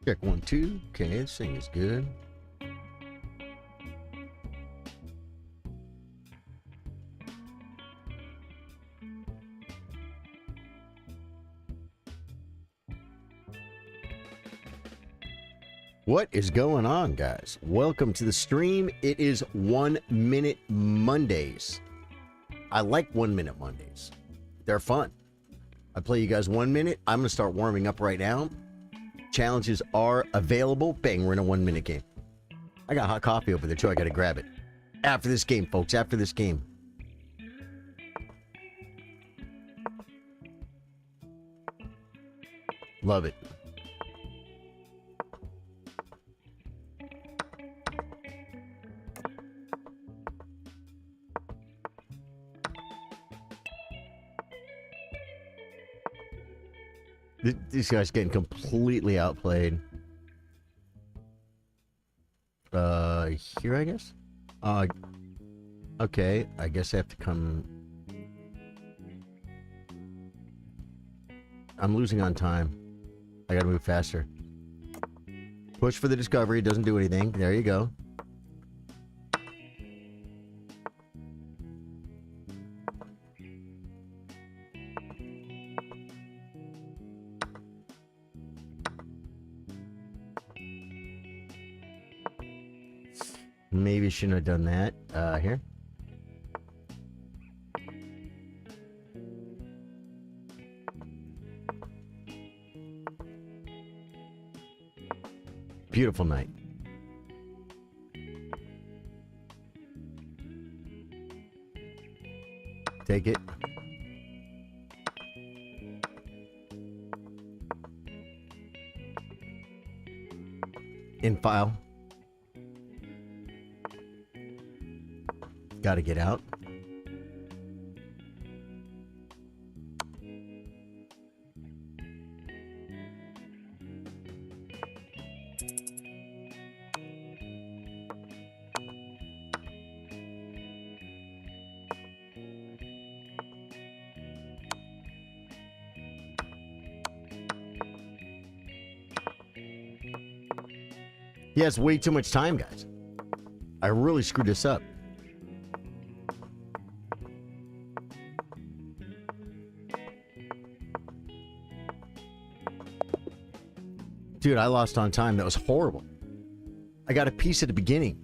Check 1, 2. Okay, this thing is good. What is going on, guys? Welcome to the stream. It is 1 Minute Mondays. I like 1 Minute Mondays. They're fun. I play you guys 1 minute. I'm going to start warming up right now. Challenges are available. Bang, we're in a 1 minute game. I got hot coffee over there too. I got to grab it. After this game, folks. After this game. Love it. This guy's getting completely outplayed. Here, I guess? Okay, I guess I have to come... I'm losing on time. I gotta move faster. Push for the discovery, doesn't do anything. There you go. Maybe shouldn't have done that. Here. Beautiful night. Take it. In file. Got to get out. He has way too much time, guys. I really screwed this up. Dude, I lost on time. That was horrible. I got a piece at the beginning.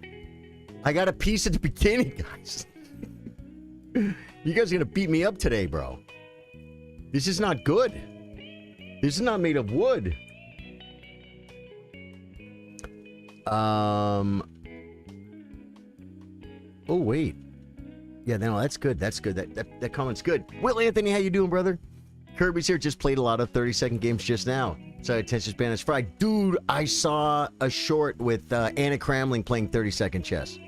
Guys. You guys are gonna beat me up today, bro. This is not good. This is not made of wood. Oh, wait. Yeah, no, that's good. That's good. That comment's good. Will Anthony, how you doing, brother? Kirby's here. Just played a lot of 30-second games just now. So attention span is fried. Dude, I saw a short with Anna Cramling playing 30-second chess.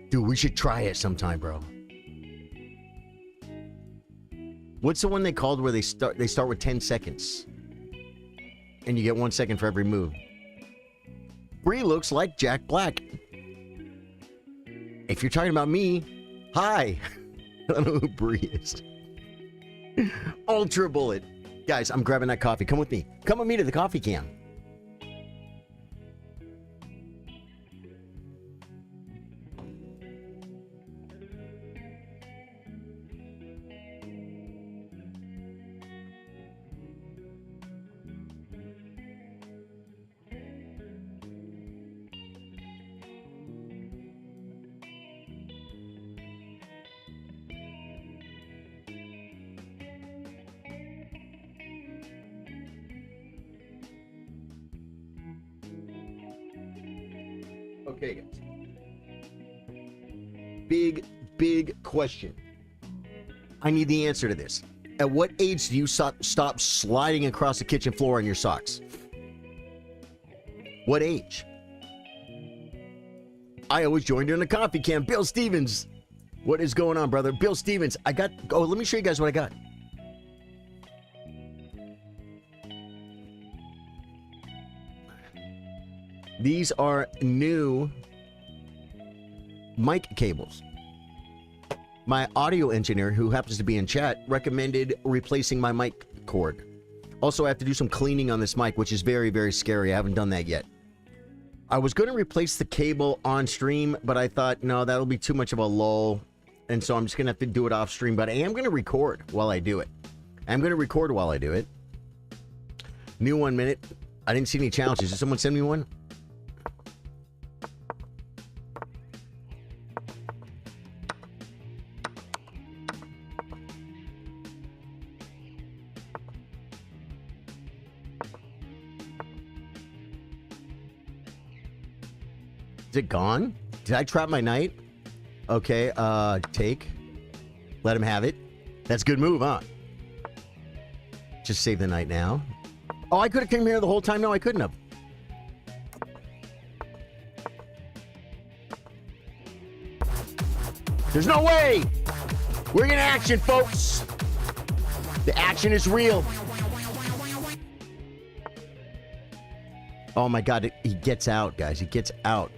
Dude, we should try it sometime, bro. What's the one they called where they start with 10 seconds? And you get 1 second for every move. Bree looks like Jack Black. If you're talking about me, hi. I don't know who Bree is. Ultra Bullet. Guys, I'm grabbing that coffee. Come with me. Come with me to the coffee can. Okay, guys. Big question. I need the answer to this. At what age do you stop sliding across the kitchen floor on your socks? What age? I always join during the coffee can. Bill Stevens. What is going on, brother? Bill Stevens. I got... Oh, let me show you guys what I got. These are new mic cables. My audio engineer, who happens to be in chat, recommended replacing my mic cord. Also, I have to do some cleaning on this mic, which is very, very scary. I haven't done that yet. I was going to replace the cable on stream, but I thought, no, that'll be too much of a lull. And so I'm just going to have to do it off stream. But I am going to record while I do it. New 1 minute. I didn't see any challenges. Did someone send me one? Is it gone? Did I trap my knight? Okay, take. Let him have it. That's a good move, huh? Just save the knight now. Oh, I could have come here the whole time. No, I couldn't have. There's no way! We're in action, folks! The action is real. Oh my god, he gets out, guys. He gets out.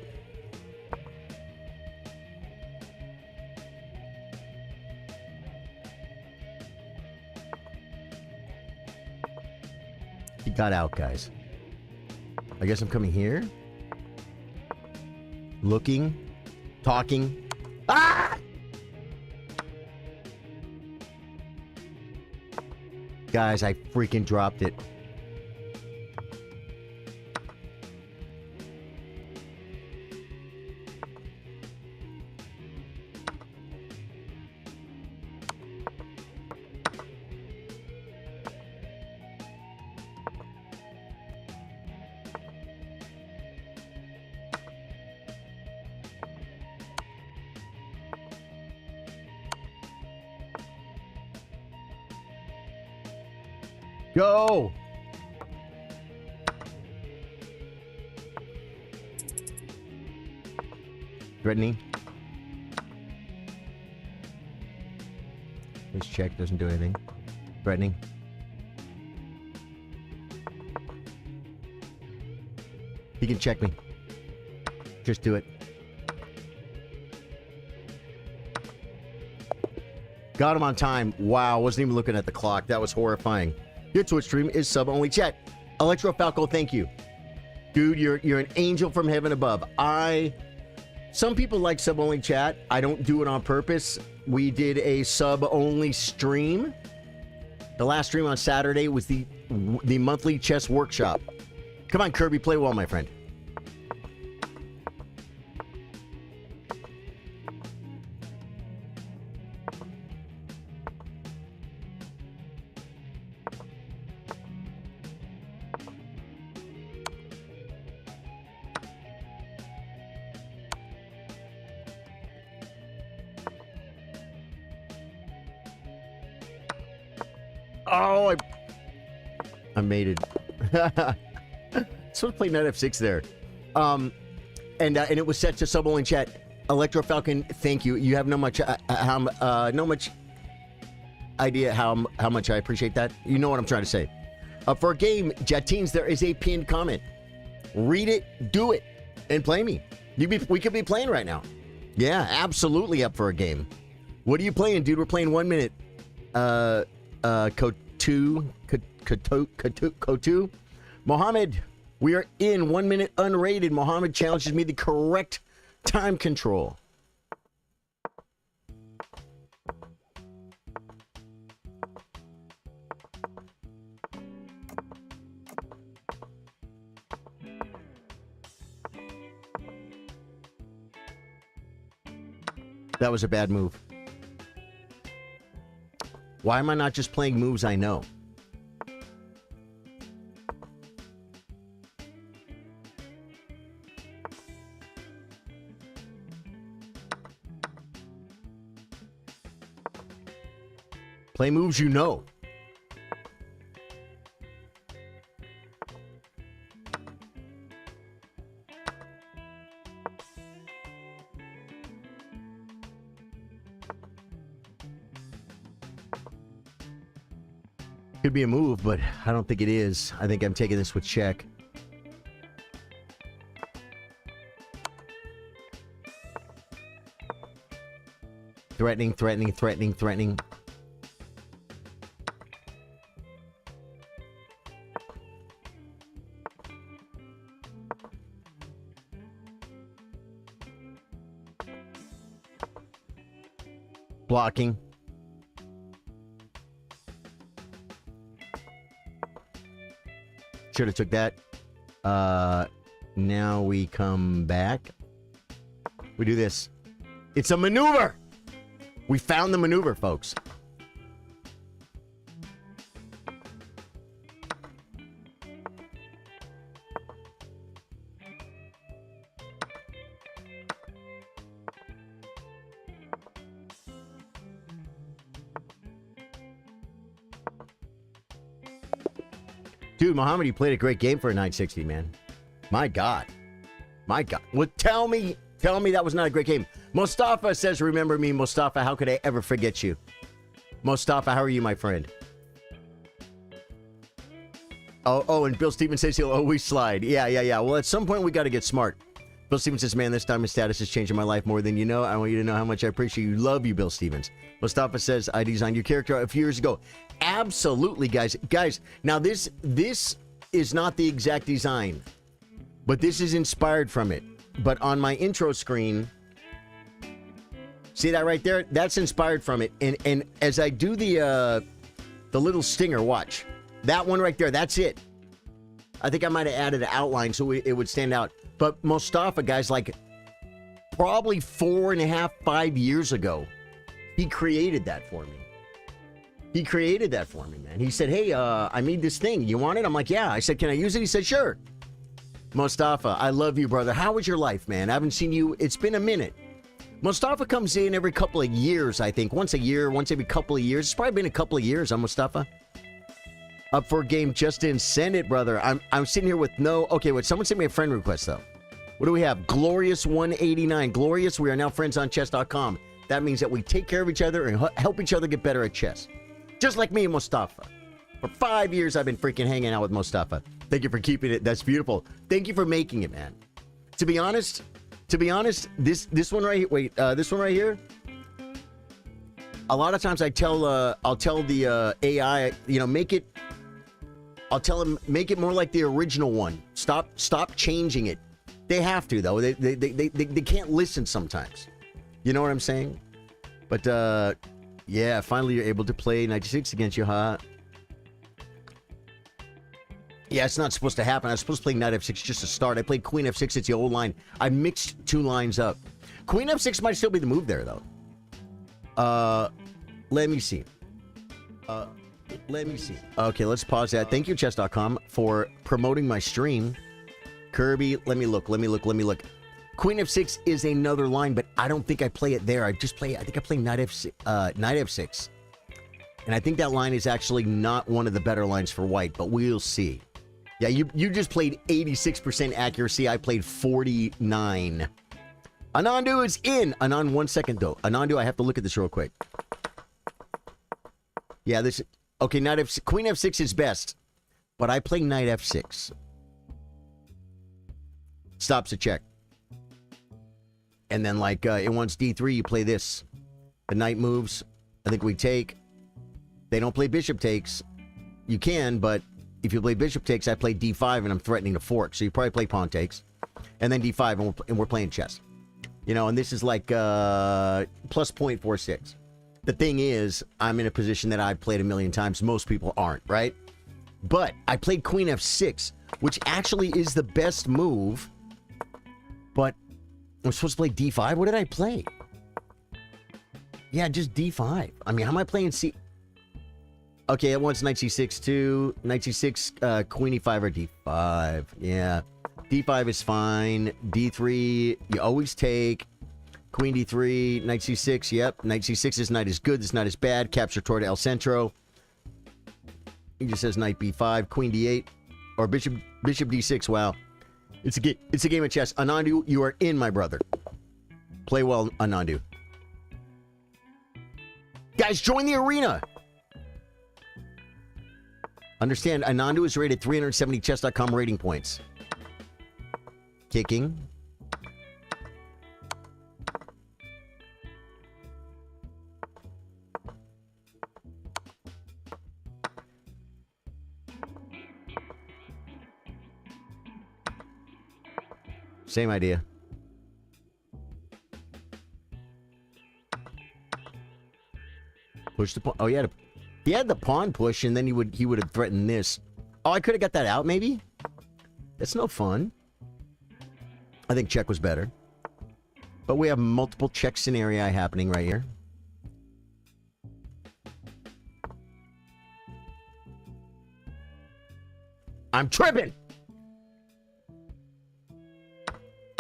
He got out, guys. I guess I'm coming here. Looking. Talking. Ah! Guys, I freaking dropped it. Go! Threatening. Let's check. Doesn't do anything. Threatening. He can check me. Just do it. Got him on time. Wow, wasn't even looking at the clock. That was horrifying. Your Twitch stream is sub-only chat. Electro Falco, thank you. Dude, you're an angel from heaven above. Some people like sub-only chat. I don't do it on purpose. We did a sub-only stream. The last stream on Saturday was the monthly chess workshop. Come on, Kirby, play well, my friend. Oh, I made it. So play Knight F6 there. And it was set to sub-only chat. Electro Falcon, thank you. You have no much idea how much I appreciate that. You know what I'm trying to say. For a game, Jatines, there is a pinned comment. Read it, do it, and play me. We could be playing right now. Yeah, absolutely up for a game. What are you playing, dude? We're playing 1 minute. Kotu. Mohammed, we are in 1 minute unrated. Mohammed challenges me the correct time control. That was a bad move. Why am I not just playing moves I know? Play moves you know. Could be a move, but I don't think it is. I think I'm taking this with check. Threatening, threatening, threatening, threatening. Blocking. Should have took that. Now we come back. We do this. It's a maneuver. We found the maneuver, folks. Dude, Muhammad, you played a great game for a 960, man. My God. My God. Well, tell me that was not a great game. Mustafa says, remember me, Mustafa. How could I ever forget you? Mustafa, how are you, my friend? Oh, and Bill Stevens says he'll always slide. Yeah. Well, at some point, we got to get smart. Bill Stevens says, man, this diamond status is changing my life more than you know. I want you to know how much I appreciate you. Love you, Bill Stevens. Mustafa says, I designed your character a few years ago. Absolutely, guys. Now this is not the exact design, but this is inspired from it. But on my intro screen, see that right there? That's inspired from it. And as I do the little stinger, watch. That one right there, that's it. I think I might have added an outline so it would stand out. But Mustafa, guys, like probably 4.5, 5 years ago, he created that for me. He created that for me, man. He said, hey, I made this thing. You want it? I'm like, yeah. I said, can I use it? He said, sure. Mustafa, I love you, brother. How was your life, man? I haven't seen you. It's been a minute. Mustafa comes in every couple of years, I think. Once a year, once every couple of years. It's probably been a couple of years, huh, Mustafa? Up for a game, Justin. Send it, brother. I'm sitting here with no... Okay, wait. Someone sent me a friend request, though. What do we have? Glorious189. Glorious, we are now friends on chess.com. That means that we take care of each other and help each other get better at chess. Just like me and Mustafa. For 5 years, I've been freaking hanging out with Mustafa. Thank you for keeping it. That's beautiful. Thank you for making it, man. To be honest, this one right here, wait, this one right here, a lot of times I'll tell the AI, you know, I'll tell him, make it more like the original one. Stop changing it. They have to, though. They can't listen sometimes. You know what I'm saying? But, yeah, finally you're able to play 96 against you, huh? Yeah, it's not supposed to happen. I was supposed to play knight f6 just to start. I played queen f6. It's the old line. I mixed two lines up. Queen f6 might still be the move there, though. Let me see. Okay, let's pause that. Thank you, chess.com, for promoting my stream. Kirby, let me look. Queen f6 is another line, but I don't think I play it there. I think I play knight f6. And I think that line is actually not one of the better lines for white, but we'll see. Yeah, you just played 86% accuracy. I played 49. Anandu is in. Anand, 1 second, though. Anandu, I have to look at this real quick. Yeah, this... Okay, knight f6. Queen f6 is best, but I play knight f6. Stops a check. And then, like, it wants d3, you play this. The knight moves. I think we take. They don't play bishop takes. You can, but if you play bishop takes, I play d5, and I'm threatening to fork. So you probably play pawn takes. And then d5, and we're playing chess. You know, and this is like plus 0.46. The thing is, I'm in a position that I've played a million times. Most people aren't, right? But I played queen f6, which actually is the best move. But I'm supposed to play d5? What did I play? Yeah, just d5. I mean, how am I playing c... Okay, it wants knight c6 too. Knight c6, queen e5 or d5. Yeah. d5 is fine. d3, you always take. Queen d3, knight c6, yep. Knight c6, this knight is good, this knight is bad. Capture toward El Centro. He just says knight b5, queen d8. Or bishop d6, wow. It's a game of chess. Anandu, you are in, my brother. Play well, Anandu. Guys, join the arena! Understand, Anandu is rated 370 chess.com rating points. Kicking. Same idea. Push the pawn. Oh, he had the pawn push, and then he would have threatened this. Oh, I could have got that out, maybe? That's no fun. I think check was better. But we have multiple check scenarii happening right here. I'm tripping!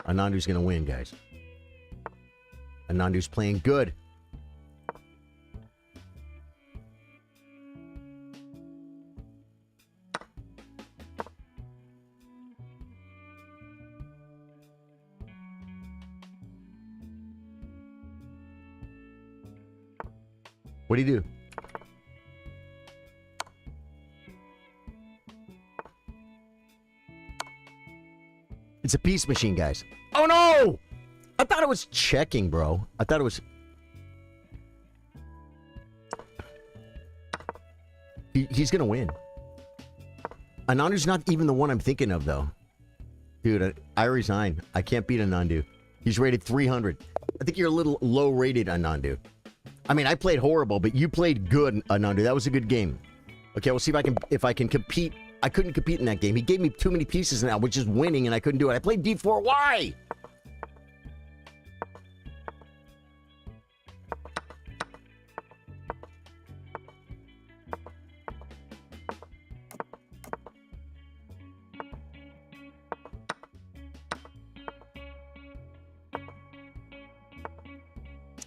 Anandu's gonna win, guys. Anandu's playing good. What do you do? It's a peace machine, guys. Oh, no! I thought it was checking, bro. I thought it was... He's gonna win. Anandu's not even the one I'm thinking of, though. Dude, I resign. I can't beat Anandu. He's rated 300. I think you're a little low-rated, Anandu. I mean, I played horrible, but you played good, Anandu. That was a good game. Okay, we'll see if I can compete. I couldn't compete in that game. He gave me too many pieces now, which is winning, and I couldn't do it. I played D4. Why?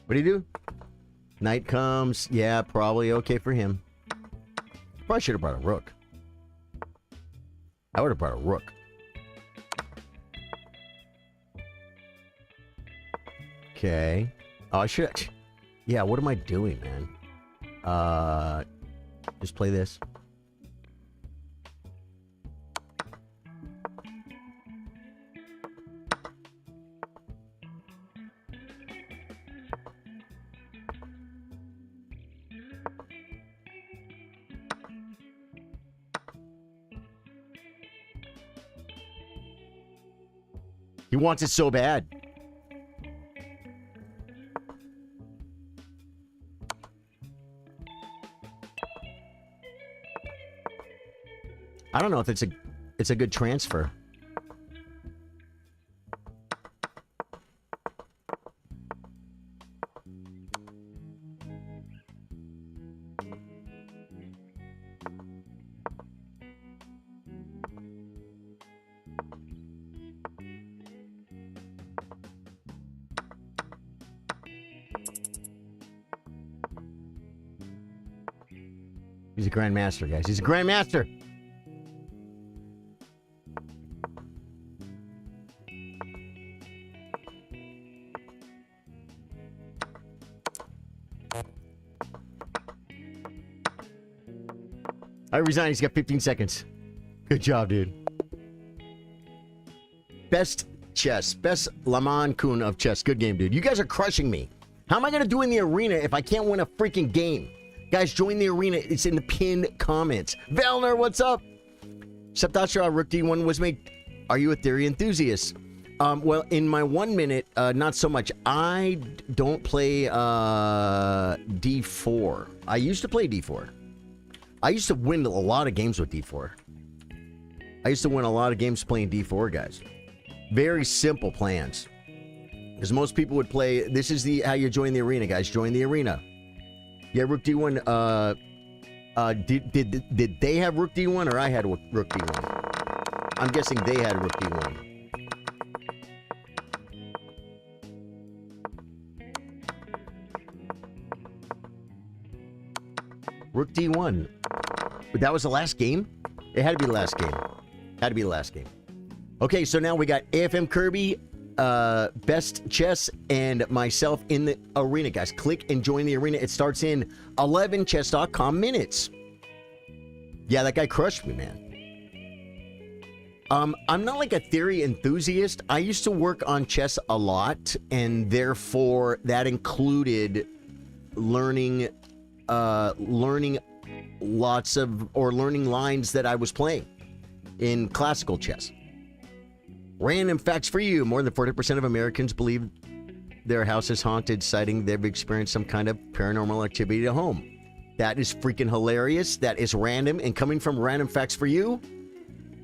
What do you do? Knight comes. Yeah, probably okay for him. Probably should have brought a rook. I would have brought a rook. Okay. Oh, I should... Yeah, what am I doing, man? Just play this. He wants it so bad. I don't know if it's a good transfer. He's a grandmaster, guys. He's a grandmaster. I resign. He's got 15 seconds. Good job, dude. Best chess. Best Laman Kun of chess. Good game, dude. You guys are crushing me. How am I going to do in the arena if I can't win a freaking game? Guys, join the arena. It's in the pinned comments. Velner, what's up? Septashra, Rook D1 was made. Are you a theory enthusiast? Well, in my 1 minute, not so much. I don't play D4. I used to play D4. I used to win a lot of games with D4. I used to win a lot of games playing D4, guys. Very simple plans. Because most people would play... This is how you join the arena, guys. Join the arena. Yeah, Rook D1. Did they have Rook D1 or I had Rook D1? I'm guessing they had Rook D1. Rook D1. But that was the last game? It had to be the last game. Had to be the last game. Okay, so now we got AFM Kirby, Best Chess, and myself in the arena, guys. Click and join the arena. It starts in 11chess.com minutes. Yeah, that guy crushed me, man. I'm not like a theory enthusiast. I used to work on chess a lot, and therefore that included learning learning lines that I was playing in classical chess. Random facts for you. More than 40% of Americans believe their house is haunted, citing they've experienced some kind of paranormal activity at home. That is freaking hilarious. That is random. And coming from Random Facts for You,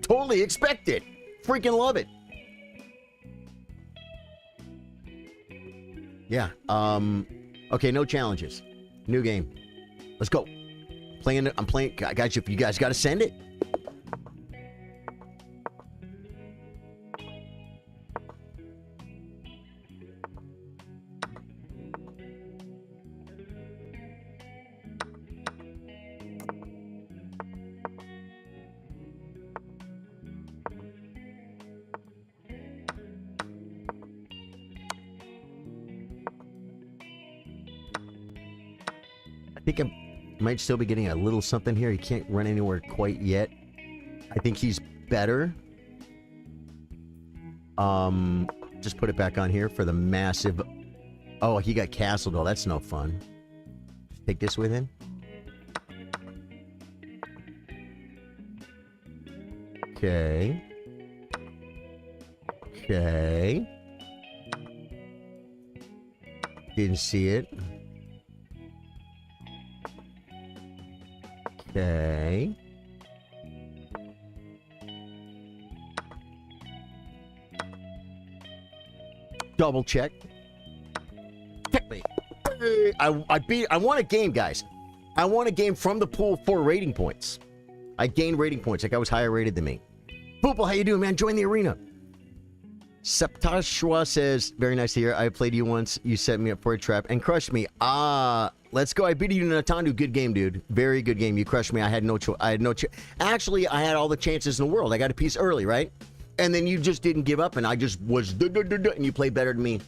totally expect it. Freaking love it. Yeah. Okay, no challenges. New game. Let's go. I'm playing. Guys, if you guys got to send it. I think I might still be getting a little something here. He can't run anywhere quite yet. I think he's better. Just put it back on here for the massive... Oh, he got castled. Oh, that's no fun. Take this with him. Okay. Okay. Didn't see it. Okay. Double check. Check me. I won a game, guys. I won a game from the pool for rating points. I gained rating points. Like I was higher rated than me. Poople, how you doing, man? Join the arena. Septashwa says, very nice to hear. I played you once. You set me up for a trap and crushed me. Let's go. I beat you in Natandu. Good game, dude. Very good game. You crushed me. I had no choice. Actually, I had all the chances in the world. I got a piece early, right? And then you just didn't give up, and I just was and you played better than me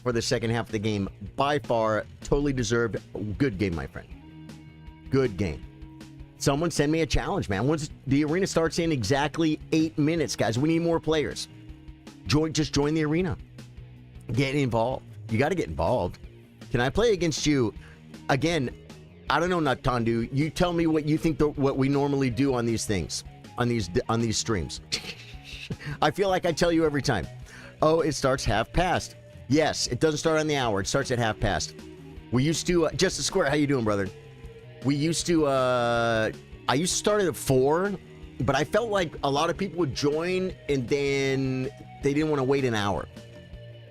for the second half of the game. By far, totally deserved. Good game, my friend. Good game. Someone send me a challenge, man. Once the arena starts in exactly 8 minutes, guys. We need more players. Just join the arena. Get involved. You got to get involved. Can I play against you? Again, I don't know, Natandu. You tell me what you think what we normally do on these things, on these streams. I feel like I tell you every time. Oh, it starts half past. Yes, it doesn't start on the hour. It starts at half past. We used to Justice Square. How you doing, brother? We used to. I used to start it at 4, but I felt like a lot of people would join and then they didn't want to wait an hour.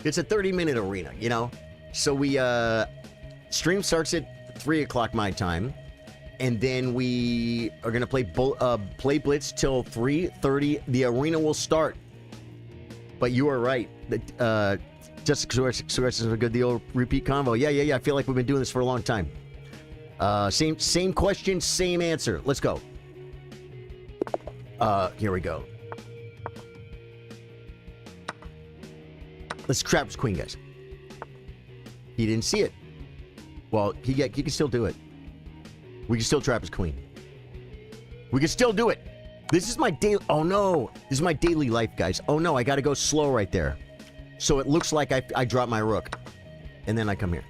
It's a 30-minute arena, you know. So we stream starts at 3 o'clock my time, and then we are gonna play Blitz till 3:30. The arena will start. But you are right. Just is a good deal. Repeat convo. Yeah. I feel like we've been doing this for a long time. Same question, same answer. Let's go. Here we go. Let's trap his queen, guys. He didn't see it. Well, he can still do it. We can still trap his queen. We can still do it. This is my daily... Oh, no. This is my daily life, guys. Oh, no. I got to go slow right there. So it looks like I drop my rook. And then I come here.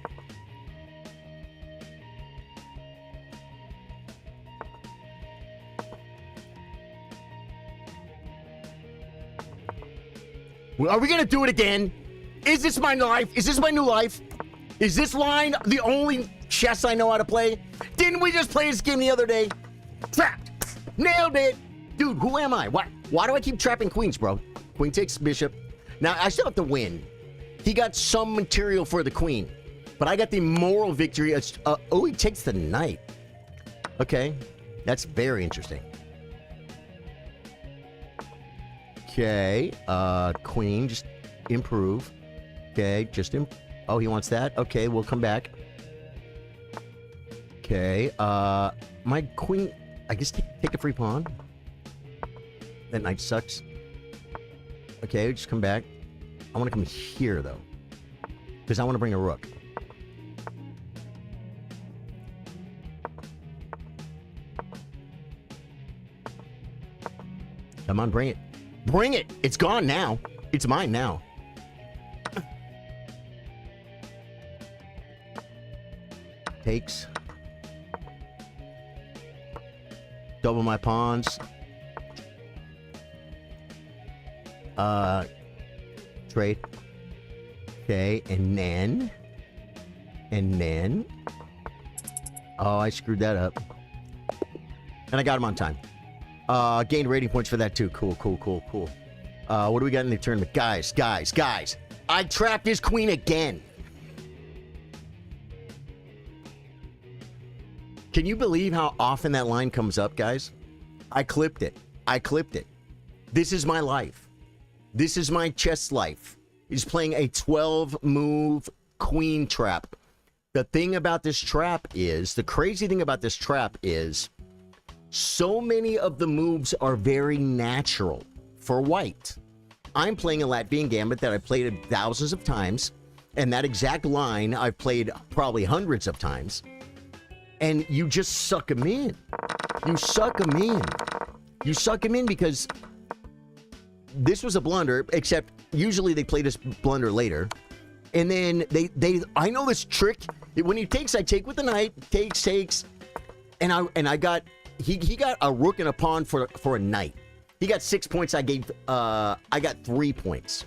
Are we going to do it again? Is this my life? Is this my new life? Is this line the only chess I know how to play? Didn't we just play this game the other day? Trapped. Nailed it. Dude, who am I? Why do I keep trapping queens, bro? Queen takes bishop. Now, I still have to win. He got some material for the queen. But I got the moral victory. Oh, he takes the knight. Okay. That's very interesting. Okay. Queen, just improve. Okay, oh, he wants that? Okay, we'll come back. Okay, my queen... I guess take a free pawn. That knight sucks. Okay, just come back. I want to come here, though. Because I want to bring a rook. Come on, bring it. Bring it! It's gone now. It's mine now. Takes. Double my pawns. Trade. Okay, and then Oh, I screwed that up. And I got him on time. Gained rating points for that too. Cool. What do we got in the tournament? Guys. I trapped his queen again. Can you believe how often that line comes up, guys? I clipped it. This is my life. This is my chess life. He's playing a 12-move queen trap. The thing about this trap is, the crazy thing about this trap is, so many of the moves are very natural for white. I'm playing a Latvian gambit that I've played thousands of times, and that exact line I've played probably hundreds of times. And you just suck them in. You suck them in because this was a blunder, except usually they play this blunder later. And then I know this trick. When he takes, I take with the knight. Takes. And I got, he got a rook and a pawn for a knight. He got 6 points. I got 3 points.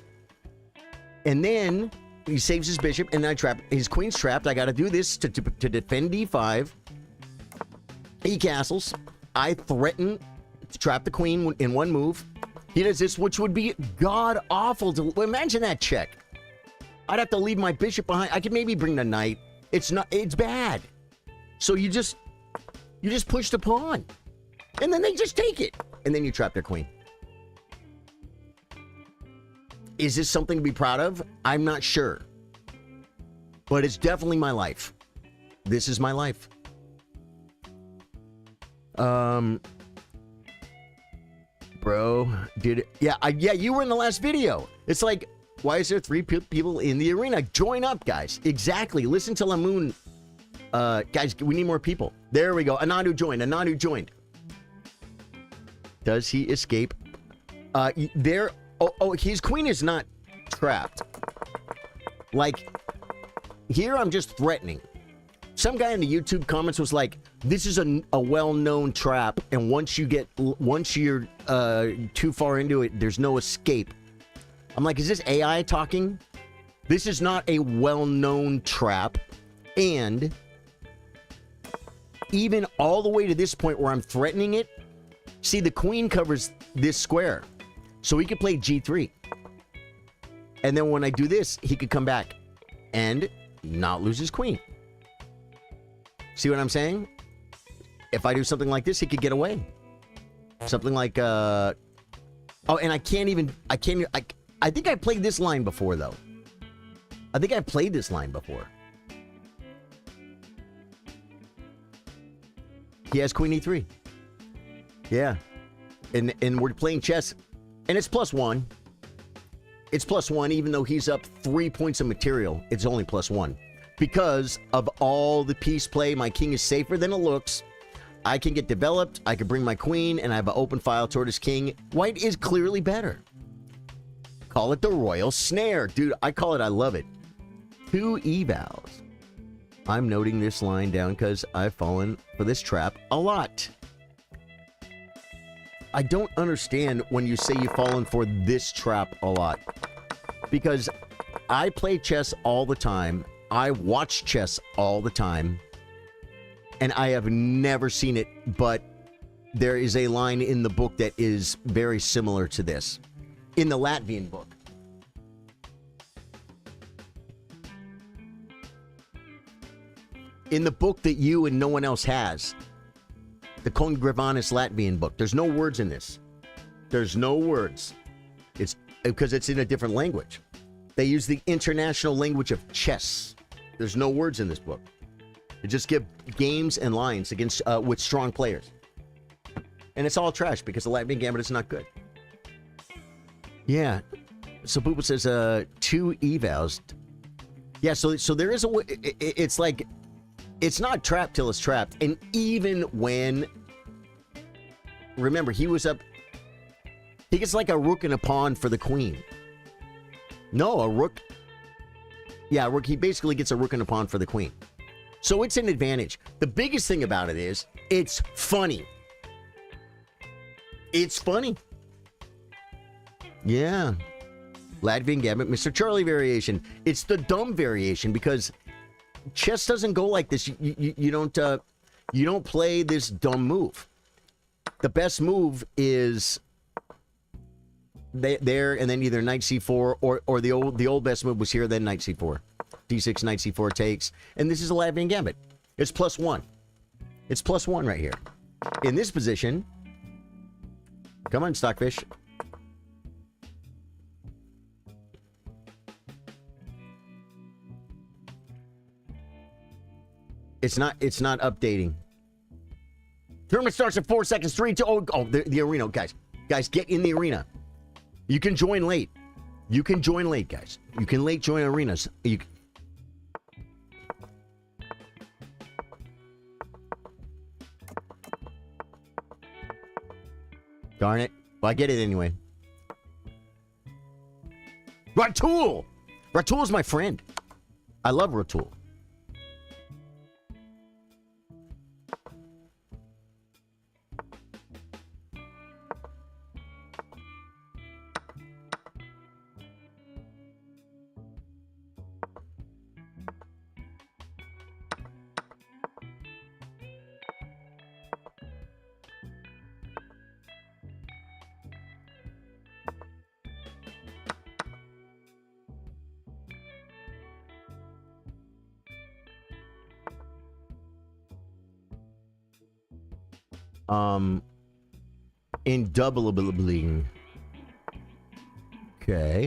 And then he saves his bishop, and then I trap. His queen's trapped. I got to do this to defend d5. He castles. I threaten to trap the queen in one move. He does this, which would be god awful to imagine that check. I'd have to leave my bishop behind. I could maybe bring the knight. It's bad. So you just push the pawn. And then they just take it. And then you trap their queen. Is this something to be proud of? I'm not sure. But it's definitely my life. This is my life. Bro, yeah, you were in the last video. It's like, why is there 3 people in the arena? Join up, guys. Exactly. Listen to Lamoon. Guys, we need more people. There we go. Ananu joined. Does he escape? His queen is not trapped. Like, here I'm just threatening. Some guy in the YouTube comments was like, this is a well-known trap, and once you're too far into it, there's no escape. I'm like, is this AI talking? This is not a well-known trap, and even all the way to this point where I'm threatening it, see, the queen covers this square, so he could play g3. And then when I do this, he could come back and not lose his queen. See what I'm saying? If I do something like this, he could get away. Something like, oh, and I think I played this line before, though. I think I played this line before. He has queen e3. Yeah. And we're playing chess. And it's +1. It's +1, even though he's up 3 points of material. It's only +1. Because of all the piece play, my king is safer than it looks. I can get developed, I can bring my queen, and I have an open file toward his king. White is clearly better. Call it the royal snare. Dude, I call it, I love it. 2 evals. I'm noting this line down because I've fallen for this trap a lot. I don't understand when you say you've fallen for this trap a lot. Because I play chess all the time. I watch chess all the time, and I have never seen it, but there is a line in the book that is very similar to this, in the Latvian book. In the book that you and no one else has, the Kongrevanis Latvian book, there's no words in this. There's no words. It's because it's in a different language. They use the international language of chess. There's no words in this book. They just give games and lines against with strong players. And it's all trash because the Latvian gambit is not good. Yeah. So Booba says 2 evals. Yeah, so there is a... It's like... It's not trapped till it's trapped. And even when... Remember, he was up... He gets like a rook and a pawn for the queen. No, a rook... Yeah, rook. He basically gets a rook and a pawn for the queen. So it's an advantage. The biggest thing about it is, it's funny. It's funny. Yeah. Latvian gambit, Mr. Charly variation. It's the dumb variation because chess doesn't go like this. You don't... You don't play this dumb move. The best move is there and then either knight c4 or the old best move was here, then knight c4. d6, knight c4 takes. And this is a Latvian gambit. It's +1. It's +1 right here. In this position, come on, Stockfish. It's not updating. Tournament starts in 4 seconds. 3, 2. Oh, the arena, guys. Guys, get in the arena. You can join late. You can join late, guys. You can late join arenas. Darn it. Well, I get it anyway. Ratul! Ratul is my friend. I love Ratul. Indubitably. Okay.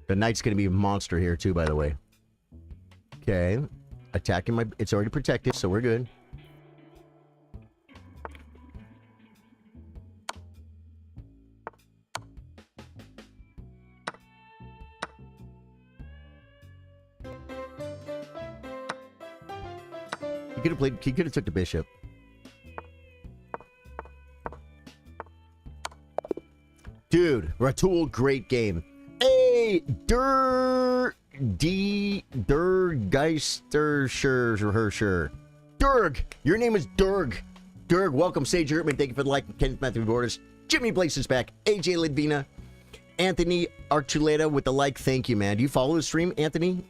The knight's going to be a monster here too, by the way. Okay. Attacking my... It's already protected, so we're good. He could have took the bishop. Dude, Ratul, great game. Hey, Durgeister, sure. Durg, your name is Durg. Durg, welcome, Sage Hertman. Thank you for the like. Kenneth Matthew Borders. Jimmy Blaze is back. AJ Lidvina. Anthony Archuleta with the like. Thank you, man. Do you follow the stream, Anthony?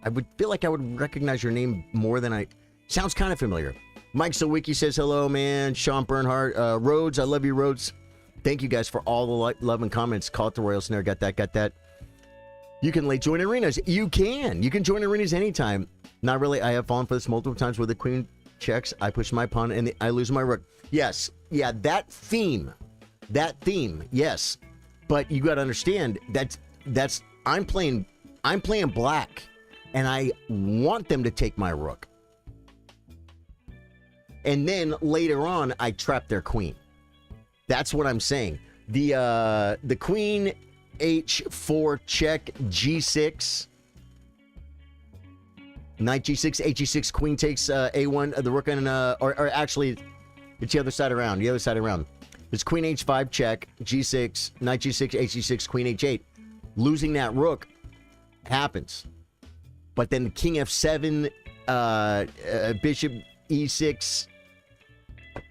I would feel like I would recognize your name more than I... Sounds kind of familiar. Mike Sawicki says hello, man. Sean Bernhardt. Rhodes, I love you, Rhodes. Thank you guys for all the love and comments. Call it the Royal Snare. Got that. You can late join arenas. You can join arenas anytime. Not really. I have fallen for this multiple times where the queen checks. I push my pawn and I lose my rook. Yes. Yeah, that theme. Yes. But you got to understand that's I'm playing black and I want them to take my rook. And then later on, I trap their queen. That's what I'm saying. The queen h4 check g6. Knight g6, h6, queen takes a1, the rook and or actually it's the other side around. It's queen h5 check, g6, knight g6, h6, queen h8. Losing that rook happens. But then king f7, bishop e6,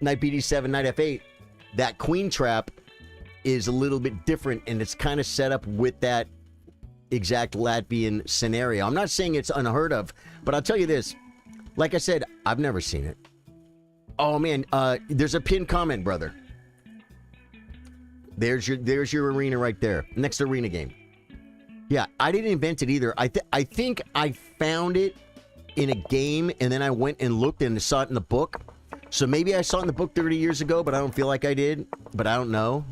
knight bd7, knight f8, that queen trap is a little bit different, and it's kind of set up with that exact Latvian scenario. I'm not saying it's unheard of, but I'll tell you this. Like I said, I've never seen it. Oh, man, there's a pinned comment, brother. There's your arena right there. Next arena game. Yeah, I didn't invent it either. I think I found it in a game, and then I went and looked and saw it in the book. So maybe I saw it in the book 30 years ago, but I don't feel like I did. But I don't know.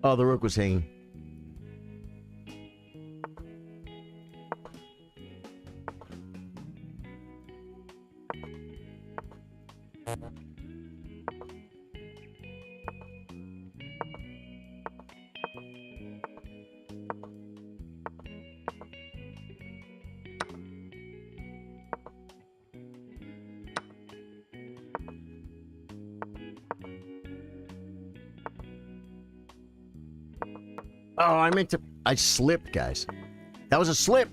Oh, the rook was hanging. Oh, I meant to... I slipped, guys. That was a slip.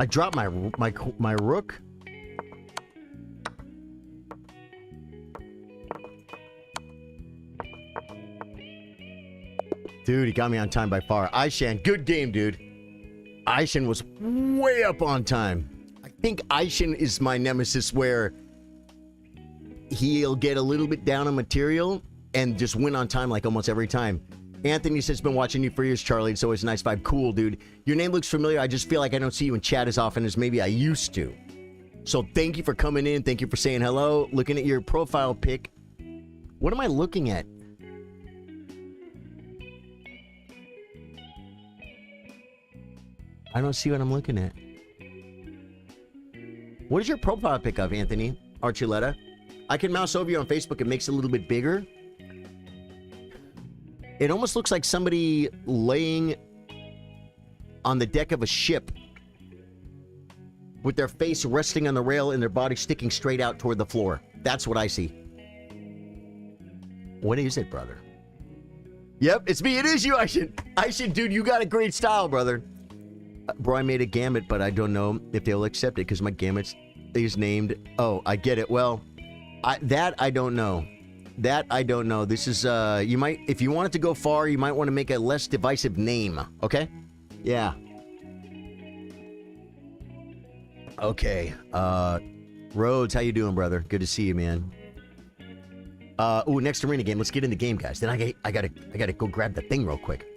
I dropped my rook. Dude, he got me on time by far. Aishan, good game, dude. Aishan was way up on time. I think Aishan is my nemesis where he'll get a little bit down on material and just win on time like almost every time. Anthony says, been watching you for years, Charlie. It's always a nice vibe. Cool, dude. Your name looks familiar. I just feel like I don't see you in chat as often as maybe I used to. So thank you for coming in. Thank you for saying hello. Looking at your profile pic. What am I looking at? I don't see what I'm looking at. What is your profile pic of, Anthony Archuleta? I can mouse over you on Facebook. It makes it a little bit bigger. It almost looks like somebody laying on the deck of a ship with their face resting on the rail and their body sticking straight out toward the floor. That's what I see. What is it, brother? Yep, it's me. It is you, Aishan, dude, you got a great style, brother. Bro, I made a gambit, but I don't know if they'll accept it because my gambit is named... Oh, I get it. Well, that I don't know. That I don't know. This is, you might, if you want it to go far, you might want to make a less divisive name, okay? Yeah. Okay. Rhodes, how you doing, brother? Good to see you, man. Ooh, next arena game. Let's get in the game, guys. Then I gotta go grab the thing real quick.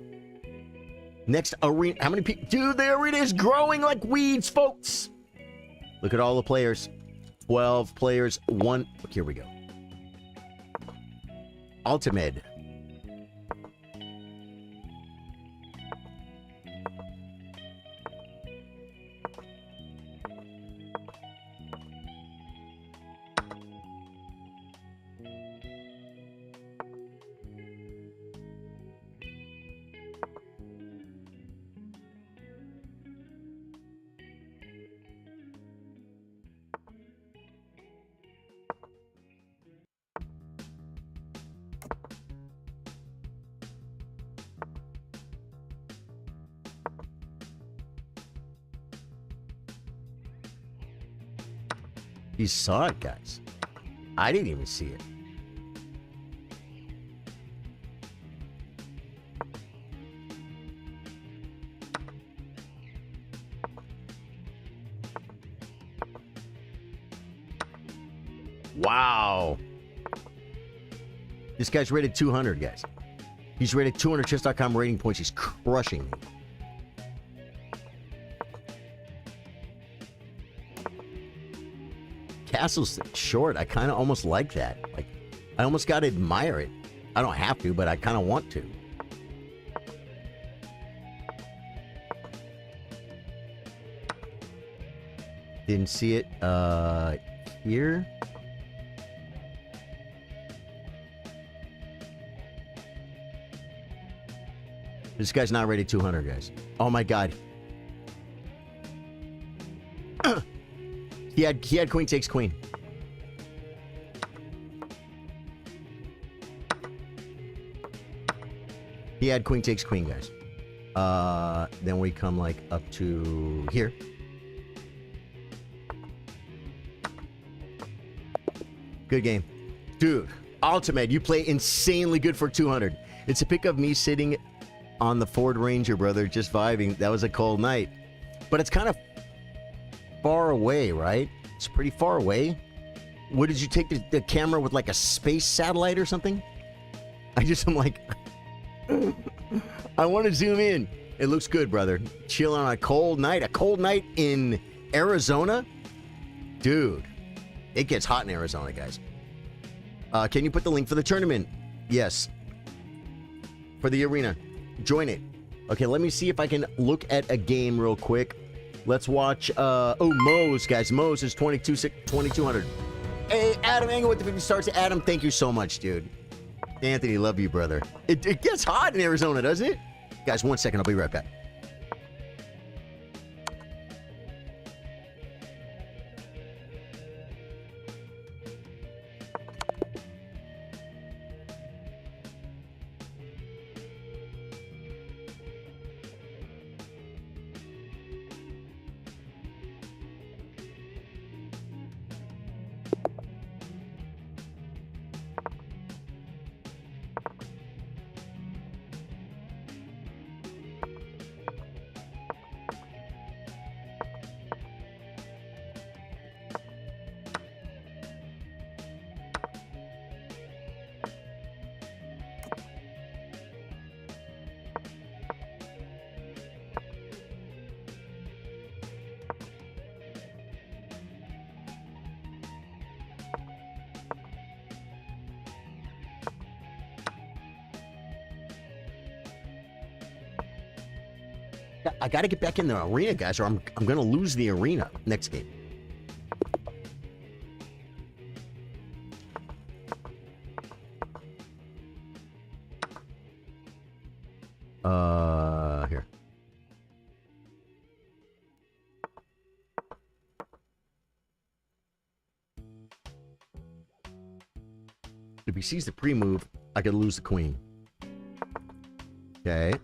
Next arena. How many people? Dude, the arena is growing like weeds, folks. Look at all the players. 12 players. One. Here we go. Ultimate. You saw it, guys. I didn't even see it. Wow. This guy's rated 200, guys. He's rated 200 chess.com rating points. He's crushing me. Castle's short. I kind of almost like that. Like, I almost got to admire it. I don't have to, but I kind of want to. Didn't see it here. This guy's not rated 200, guys. Oh my god. He had queen takes queen. He had queen takes queen, guys. Then we come like up to here. Good game. Dude, Ultimate, you play insanely good for 200. It's a pic of me sitting on the Ford Ranger, brother, just vibing. That was a cold night. But it's kind of far away, right? It's pretty far away. What, did you take the camera with like a space satellite or something? I'm like, I want to zoom in. It looks good, brother. Chill on a cold night. A cold night in Arizona? Dude, it gets hot in Arizona, guys. Can you put the link for the tournament? Yes. For the arena. Join it. Okay, let me see if I can look at a game real quick. Let's watch, Moe's, guys. Moe's is 2200. Hey, Adam Engel with the 50 stars. Adam, thank you so much, dude. Anthony, love you, brother. It gets hot in Arizona, doesn't it? Guys, 1 second. I'll be right back. I got to get back in the arena, guys, or I'm going to lose the arena next game. Here. If he sees the pre-move, I could lose the queen. Okay.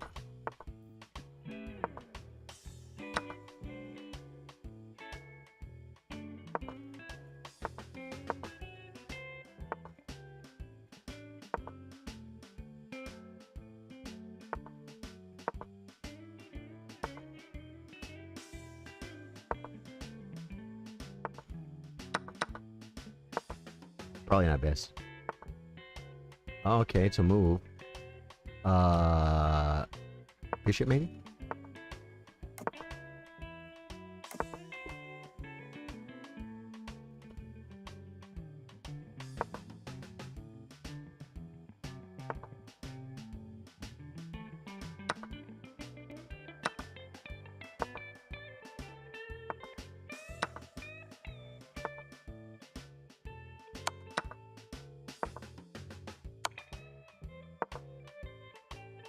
Probably not best. Okay, it's a move. Bishop maybe?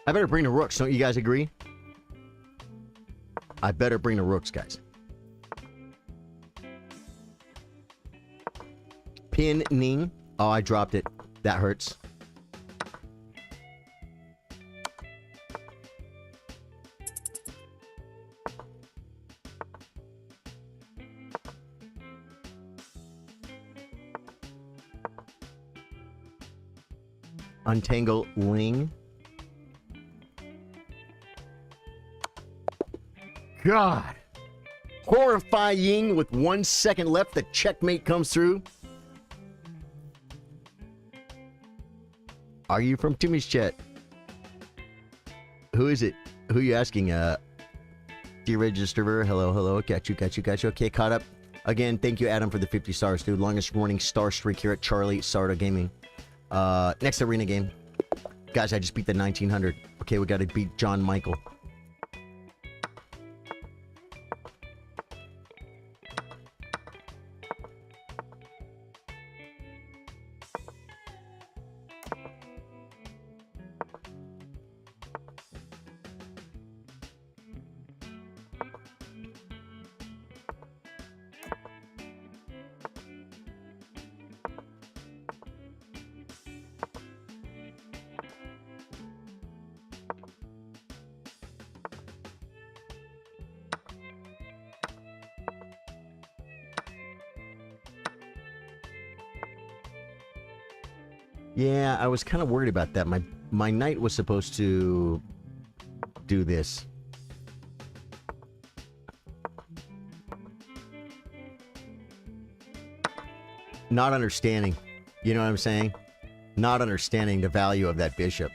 I better bring the rooks. Don't you guys agree? I better bring the rooks, guys. Pinning. Oh, I dropped it. That hurts. Untangle Ling. God. Horrifying with 1 second left. The checkmate comes through. Are you from Timmy's chat? Who is it? Who are you asking? Deregister. Hello, hello. Got you. Okay, caught up. Again, thank you, Adam, for the 50 stars, dude. Longest running star streak here at Charly, Sardo Gaming. Next arena game. Guys, I just beat the 1900. Okay, we got to beat John Michael. Yeah, I was kind of worried about that. My knight was supposed to do this. Not understanding. You know what I'm saying? Not understanding the value of that bishop.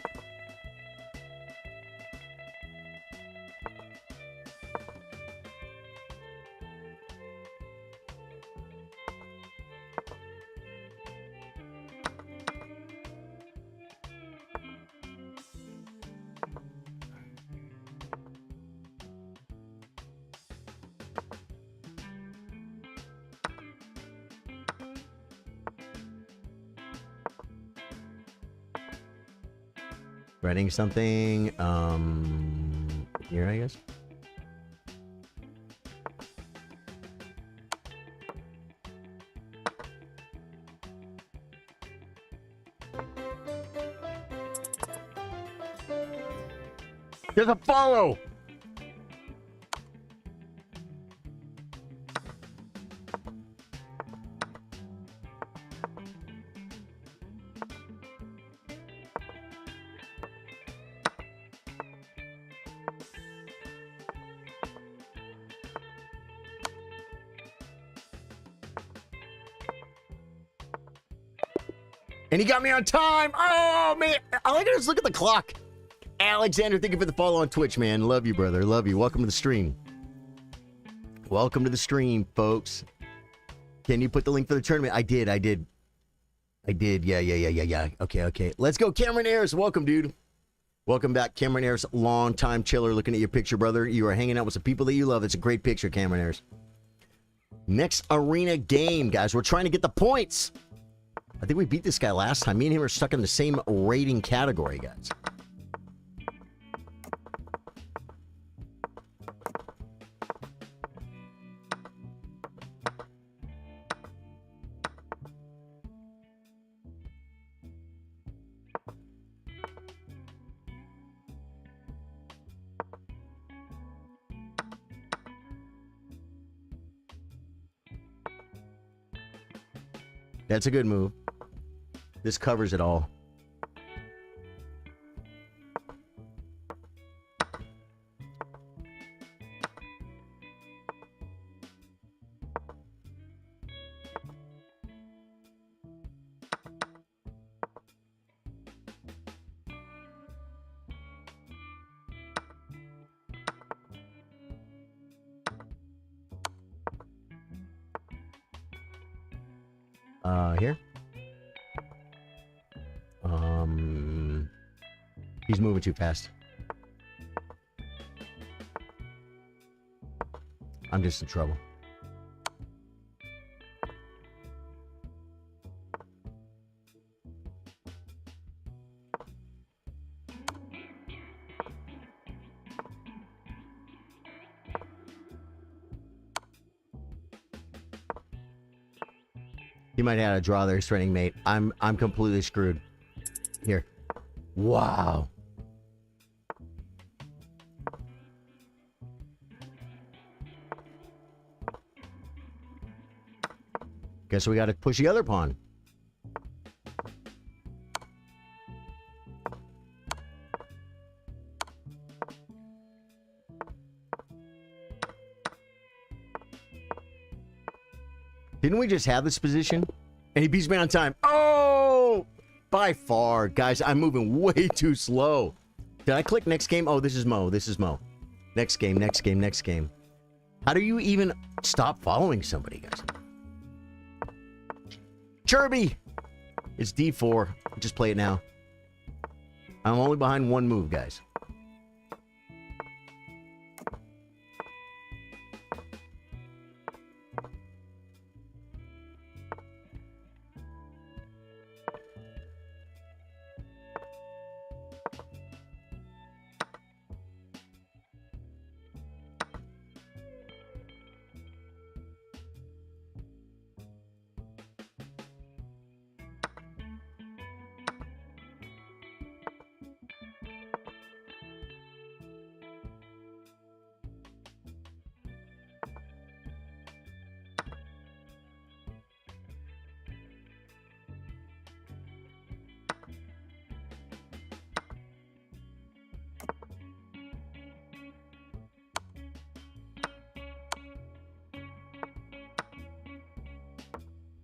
Writing something, here, I guess. There's a follow! And he got me on time. Oh, man. All I gotta just look at the clock. Alexander, thank you for the follow on Twitch, man. Love you, brother. Love you. Welcome to the stream. Welcome to the stream, folks. Can you put the link for the tournament? I did. Yeah. Okay. Let's go, Cameron Ayers. Welcome, dude. Welcome back, Cameron Ayers. Long-time chiller. Looking at your picture, brother. You are hanging out with some people that you love. It's a great picture, Cameron Ayers. Next arena game, guys. We're trying to get the points. I think we beat this guy last time. Me and him are stuck in the same rating category, guys. That's a good move. This covers it all. Here. He's moving too fast. I'm just in trouble. He might have had a draw there, threatening mate. I'm completely screwed. Here. Wow. Guess we got to push the other pawn. Didn't we just have this position? And he beats me on time. Oh! By far. Guys, I'm moving way too slow. Did I click next game? Oh, this is Mo. This is Mo. Next game, next game, next game. How do you even stop following somebody, guys? Charly! It's D4. Just play it now. I'm only behind one move, guys.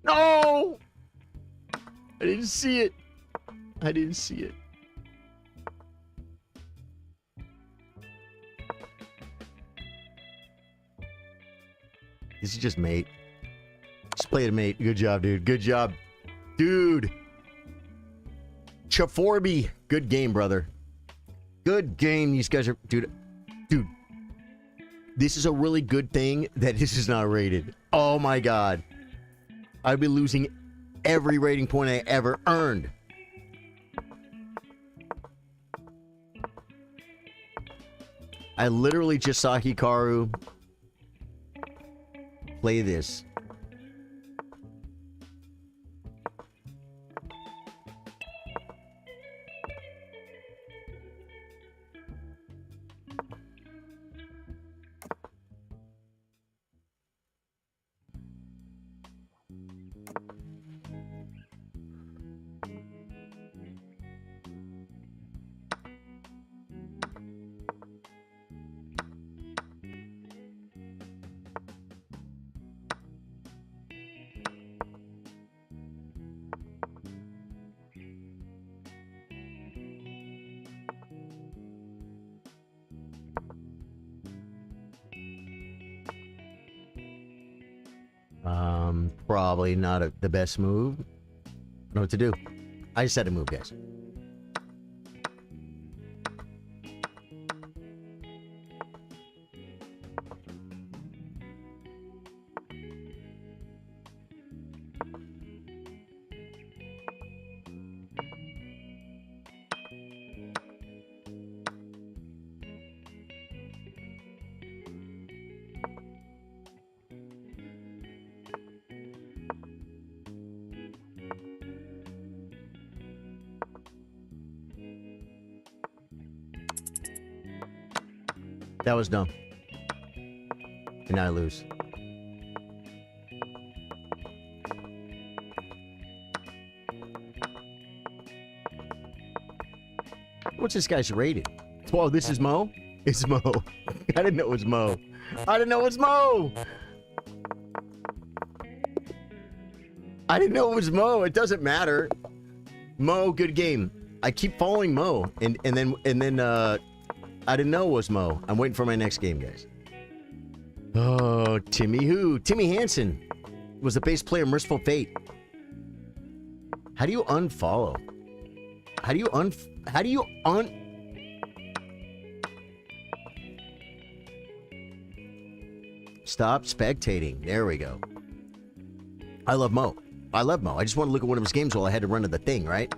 No! I didn't see it. I didn't see it. This is just mate. Just play it, mate. Good job, dude. Good job. Dude. Chaforby. Good game, brother. Good game. These guys are... Dude. Dude. This is a really good thing that this is not rated. Oh, my God. I'd be losing every rating point I ever earned. I literally just saw Hikaru play this. Probably not the best move. I don't know what to do. I just had to move, guys. That was dumb. And now I lose. What's this guy's rated? Whoa, this is Mo? It's Mo. I didn't know it was Mo. I didn't know it was Mo! I didn't know it was Mo. It doesn't matter. Mo, good game. I keep following Mo. And then I didn't know it was Mo. I'm waiting for my next game, guys. Oh, Timmy who? Timmy Hansen was the bass player, Merciful Fate. How do you unfollow? How do you Stop spectating. There we go. I love Mo. I love Mo. I just want to look at one of his games while I had to run to the thing, right?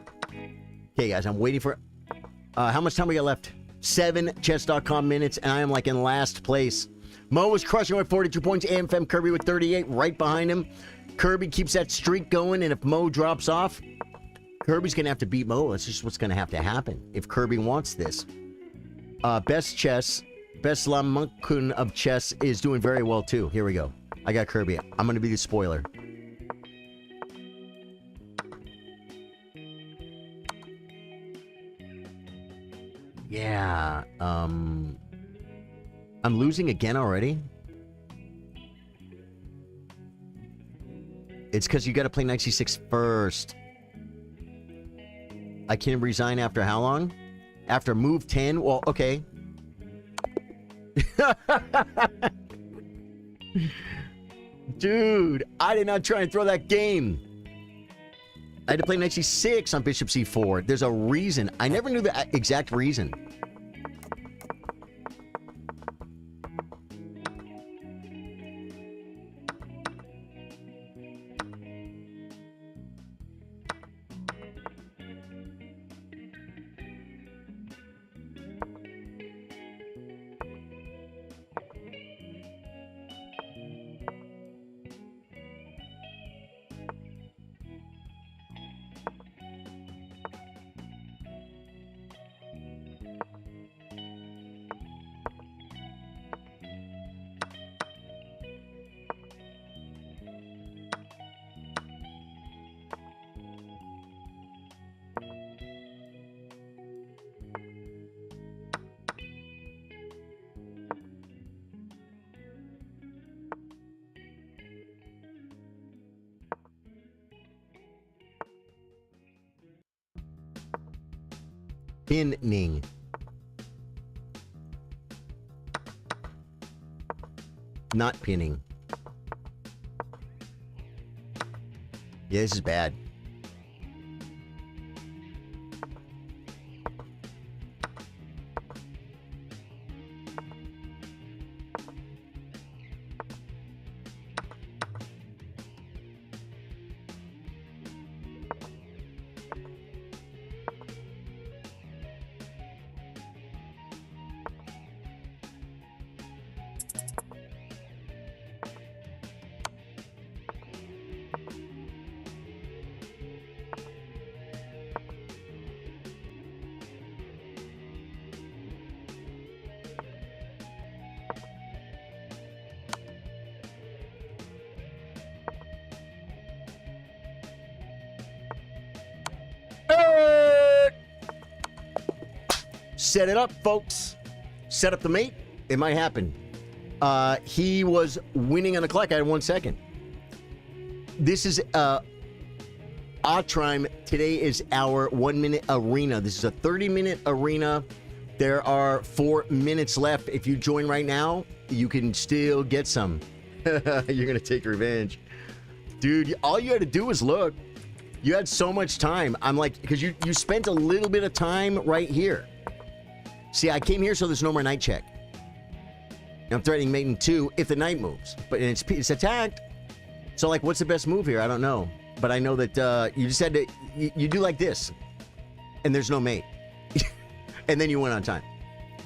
Okay, guys, I'm waiting for... how much time we got left? 7 chess.com minutes, and I am like in last place. Mo was crushing with 42 points. AMFM Kirby with 38 right behind him. Kirby keeps that streak going, and if Mo drops off, Kirby's going to have to beat Mo. That's just what's going to have to happen if Kirby wants this. Best chess, Best Lamunkun of chess is doing very well, too. Here we go. I got Kirby. I'm going to be the spoiler. Yeah, I'm losing again already? It's because you got to play knight c6 first. I can resign after how long? After move 10? Well, okay. Dude, I did not try and throw that game. I had to play knight c6 on bishop c4. There's a reason. I never knew the exact reason. Pinning. Not pinning. Yeah, this is bad. Set it up, folks. Set up the mate. It might happen. He was winning on the clock. I had 1 second. This is Otrime. Today is our 1 minute arena. This is a 30-minute arena. There are 4 minutes left. If you join right now, you can still get some. You're going to take revenge. Dude, all you had to do was look. You had so much time. I'm like, because you spent a little bit of time right here. See, I came here so there's no more night check. And I'm threatening mating 2 if the knight moves. But it's attacked. So, like, what's the best move here? I don't know. But I know that you just had to... You do like this. And there's no mate. And then you went on time.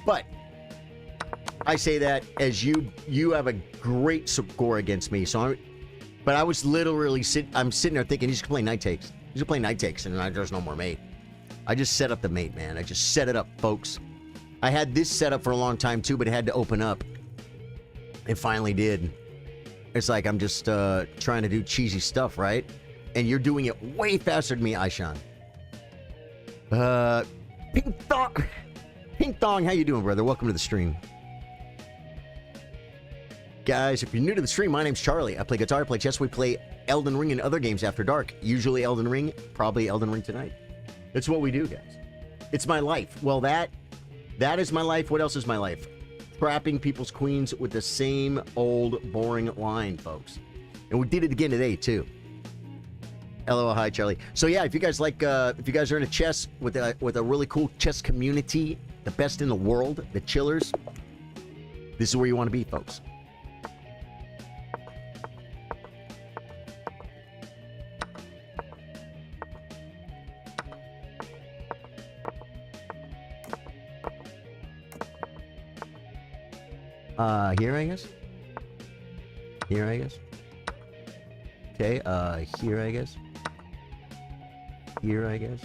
But I say that as you have a great score against me. So but I was literally I'm sitting there thinking he's going to play night takes. He's going to play night takes and there's no more mate. I just set up the mate, man. I just set it up, folks. I had this set up for a long time too, but it had to open up. It finally did. It's like I'm just trying to do cheesy stuff, right? And you're doing it way faster than me, Aishan. Pink Thong. Pink Thong, how you doing, brother? Welcome to the stream. Guys, if you're new to the stream, my name's Charlie. I play guitar, I play chess, we play Elden Ring and other games after dark. Usually Elden Ring, probably Elden Ring tonight. That's what we do, guys. It's my life. Well, that is my life. What else is my life? Trapping people's queens with the same old boring line, folks. And we did it again today, too. LOL, hi, Charlie. So, yeah, if you guys like, if you guys are into chess with a really cool chess community, the best in the world, the chillers, this is where you want to be, folks. Here, I guess. Here, I guess. Okay, here, I guess. Here, I guess.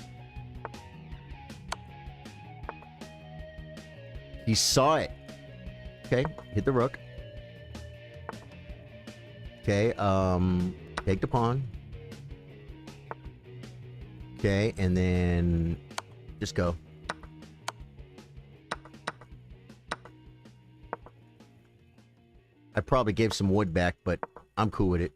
He saw it. Okay, hit the rook. Okay, take the pawn. Okay, and then just go. I probably gave some wood back, but I'm cool with it.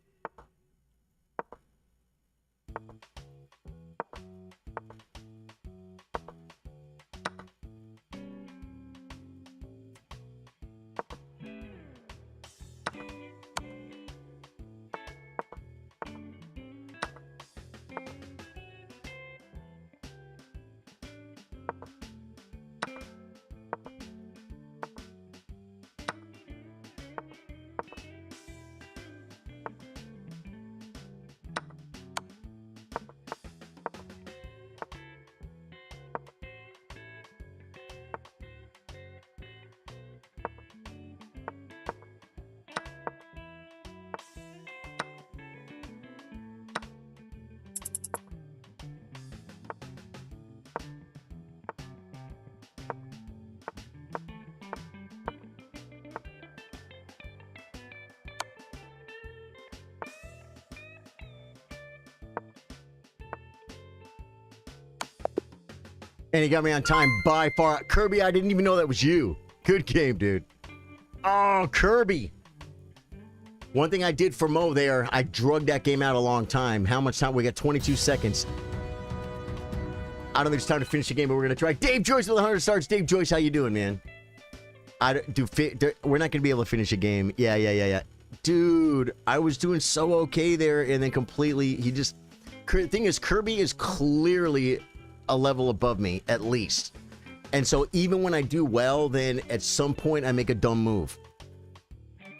And he got me on time by far. Kirby, I didn't even know that was you. Good game, dude. Oh, Kirby. One thing I did for Mo there, I drugged that game out a long time. How much time? We got 22 seconds. I don't think it's time to finish the game, but we're going to try. Dave Joyce with 100 stars. Dave Joyce, how you doing, man? We're not going to be able to finish a game. Yeah. Dude, I was doing so okay there, and then completely, thing is, Kirby is clearly a level above me, at least. And so even when I do well, then at some point I make a dumb move.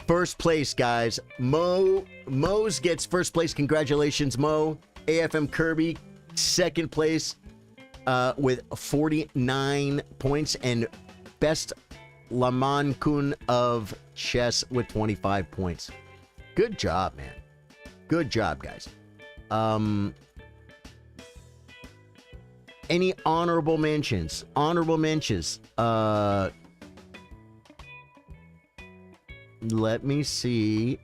First place, guys. Mo's gets first place. Congratulations, Mo. AFM Kirby, second place with 49 points. And best Laman Kun of chess with 25 points. Good job, man. Good job, guys. Any honorable mentions? Honorable mentions. Let me see.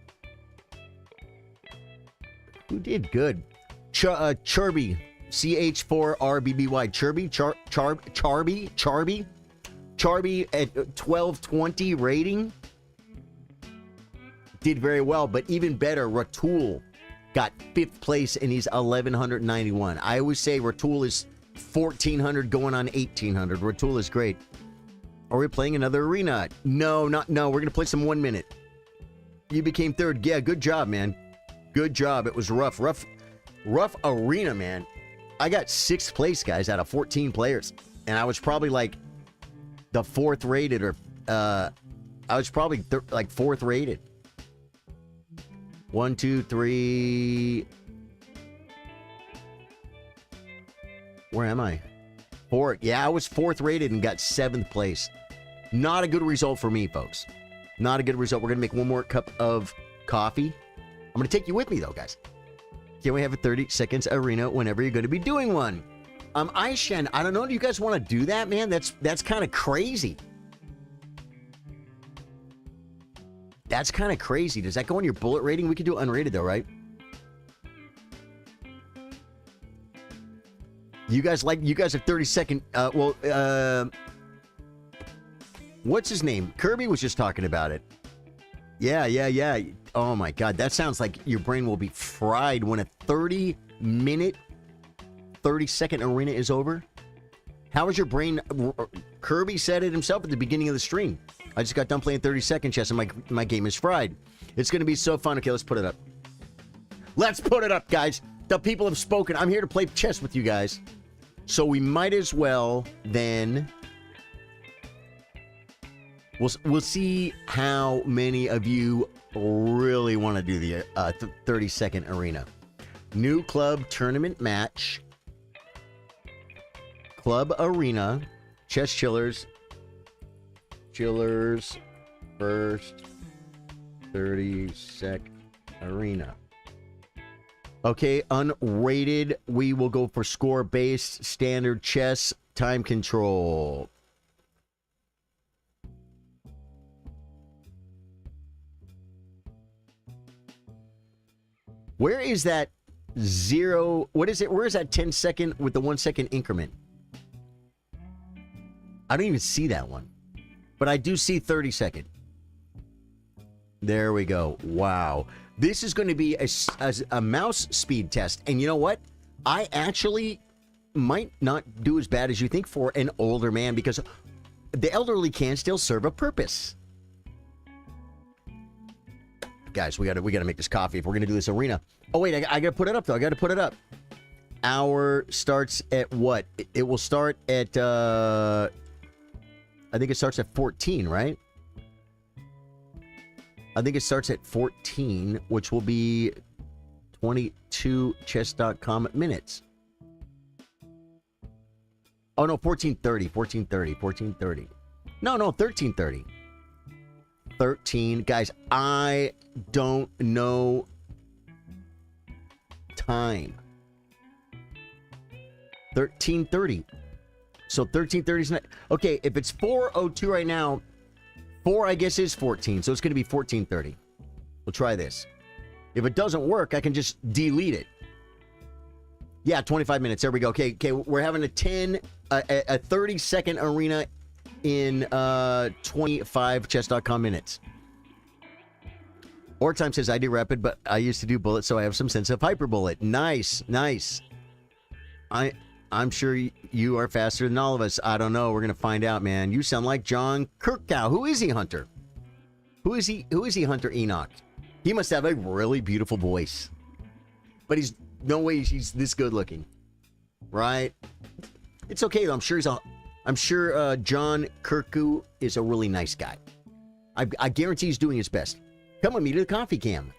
Who did good? Charby. CH4RBBY. Charby at 1220 rating. Did very well, but even better, Ratul got 5th place and he's 1191. I always say Ratul is 1400 going on 1800. Ratul is great. Are we playing another arena? No. We're going to play some 1 minute. You became 3rd. Yeah, good job, man. Good job. It was rough arena, man. I got 6th place, guys, out of 14 players. And I was probably like the 4th rated, or I was probably like 4th rated. 1, 2, 3. Where am I? 4. Yeah, I was 4th rated and got 7th place. Not a good result for me, folks. Not a good result. We're going to make one more cup of coffee. I'm going to take you with me, though, guys. Can we have a 30 seconds arena whenever you're going to be doing one? Aishen, I don't know. Do you guys want to do that, man? That's kind of crazy. That's kind of crazy. Does that go on your bullet rating? We could do unrated, though, right? You guys have 30 second. What's his name? Kirby was just talking about it. Yeah. Oh my God, that sounds like your brain will be fried when a 30-minute, 30-second arena is over. How is your brain? Kirby said it himself at the beginning of the stream. I just got done playing 30-second chess and my game is fried. It's going to be so fun. Okay, let's put it up. Let's put it up, guys. The people have spoken. I'm here to play chess with you guys. So we might as well then... We'll see how many of you really want to do the 30-second arena. New club tournament match. Club arena. Chess chillers. Chillers first 30-sec arena. Okay, unrated. We will go for score-based standard chess time control. Where is that 0? What is it? Where is that 10-second with the 1-second increment? I don't even see that one. But I do see 30-second. There we go. Wow. This is going to be a mouse speed test. And you know what? I actually might not do as bad as you think for an older man, because the elderly can still serve a purpose. Guys, we gotta make this coffee if we're gonna do this arena. Oh wait, I gotta put it up though. I gotta put it up. Hour starts at what? It will start at I think it starts at 14, right? I think it starts at 14, which will be 22 chess.com minutes. Oh no, 14:30. No, 13:30. 13. Guys, I don't know time. 13:30. So 13:30 is not... Okay, if it's 4:02 right now, 4 I guess is 14. So it's going to be 14:30. We'll try this. If it doesn't work, I can just delete it. Yeah, 25 minutes. There we go. Okay, we're having a 30-second arena in 25 chess.com minutes. Or time says I do rapid, but I used to do bullet, so I have some sense of hyperbullet. Nice. I I'm sure you are faster than all of us. I don't know. We're gonna find out, man. You sound like John Kirkcow. Who is he, Hunter? Who is he, Hunter Enoch? He must have a really beautiful voice. But he's no way he's this good looking. Right? It's okay though. I'm sure John Kirkcow is a really nice guy. I guarantee he's doing his best. Come with me to the coffee cam.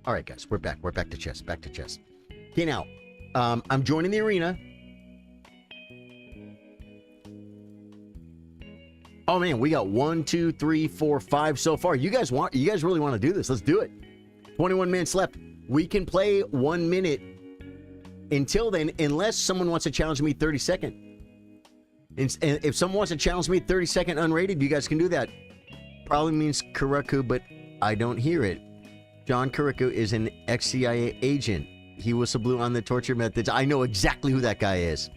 All right, guys, we're back. We're back to chess. Back to chess. Okay, now, I'm joining the arena. Oh man, we got 1, 2, 3, 4, 5 so far. You guys really want to do this? Let's do it. 21 minutes left. We can play 1 minute until then, unless someone wants to challenge me 30 second. And if someone wants to challenge me 30 second unrated, you guys can do that. Probably means Karaku, but I don't hear it. John Karaku is an ex-CIA agent. He whistleblew on the torture methods. I know exactly who that guy is.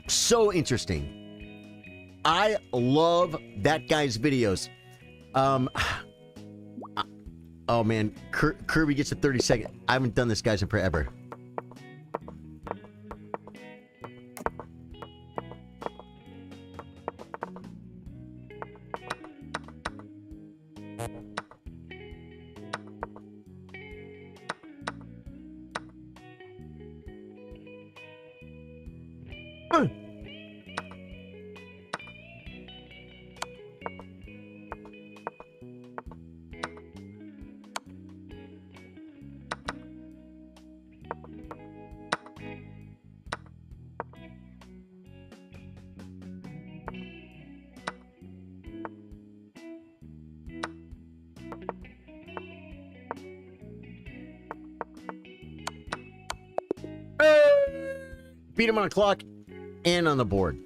So interesting. I love that guy's videos. Oh man, Kirby gets a 30 second. I haven't done this, guys, in forever. beat him on the clock and on the board.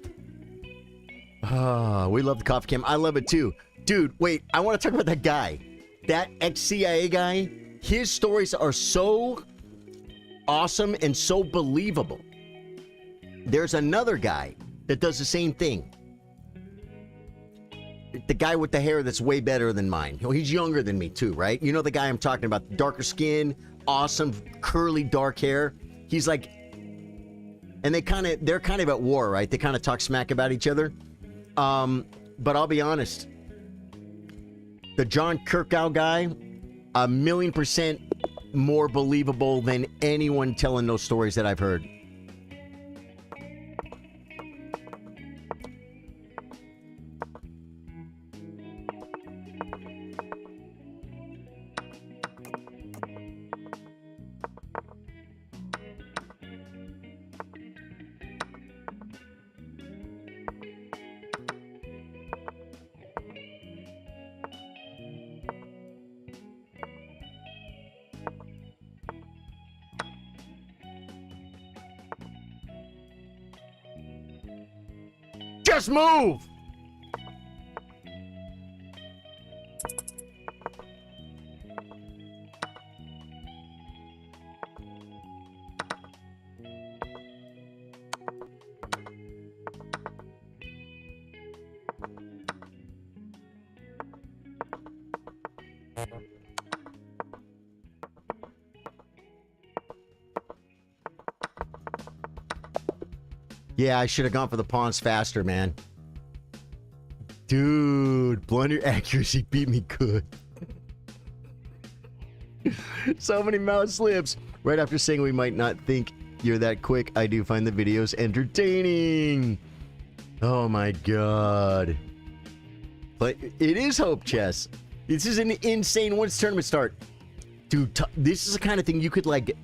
We love the coffee cam. I love it too. Dude, wait, I want to talk about that guy. That ex-CIA guy. His stories are so awesome and so believable. There's another guy that does the same thing. The guy with the hair that's way better than mine. He's younger than me too, right? You know the guy I'm talking about. Darker skin, awesome, curly, dark hair. He's like... And they're kind of at war, right? They kind of talk smack about each other. But I'll be honest. The John Kirkow guy, 1,000,000% more believable than anyone telling those stories that I've heard. Just move! Yeah, I should have gone for the pawns faster, man. Dude, blunder accuracy beat me good. So many mouse slips. Right after saying we might not think you're that quick, I do find the videos entertaining. Oh my god. But it is Hope Chess. This is an insane. When's tournament start? Dude, this is the kind of thing you could like,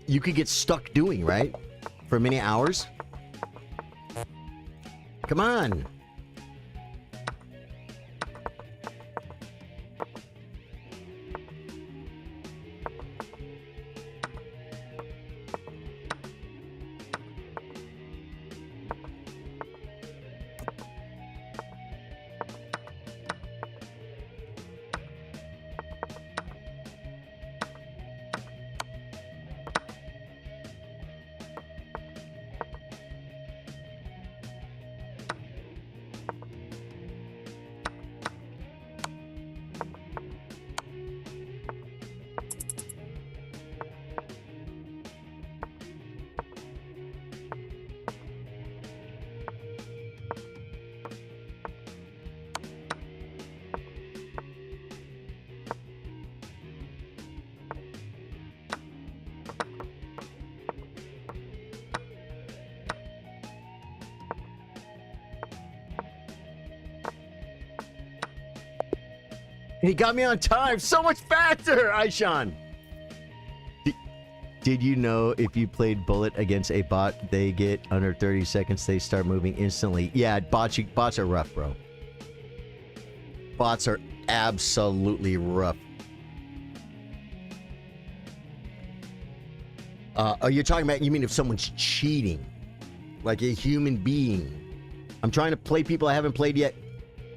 you could get stuck doing, right? For many hours. Come on. He got me on time so much faster, Aishan. Did you know if you played Bullet against a bot, they get under 30 seconds, they start moving instantly? Yeah, bots are rough, bro. Bots are absolutely rough. Are you talking about, you mean if someone's cheating? Like a human being? I'm trying to play people I haven't played yet.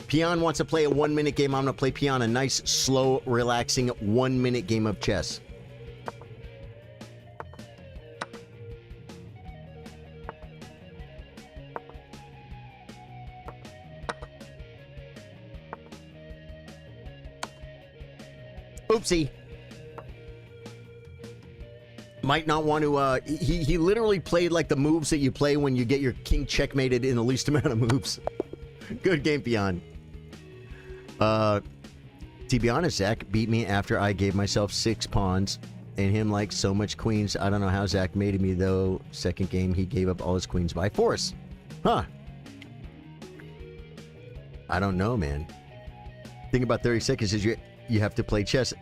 Peon wants to play a 1-minute game. I'm going to play Peon a nice, slow, relaxing 1-minute game of chess. Oopsie. Might not want to, he literally played like the moves that you play when you get your king checkmated in the least amount of moves. Good game, Peon. To be honest, Zach beat me after I gave myself 6 pawns and him like so much queens. I don't know how Zach made me though. Second game, he gave up all his queens by force. Huh. I don't know, man. Thing about 30 seconds is you have to play chess.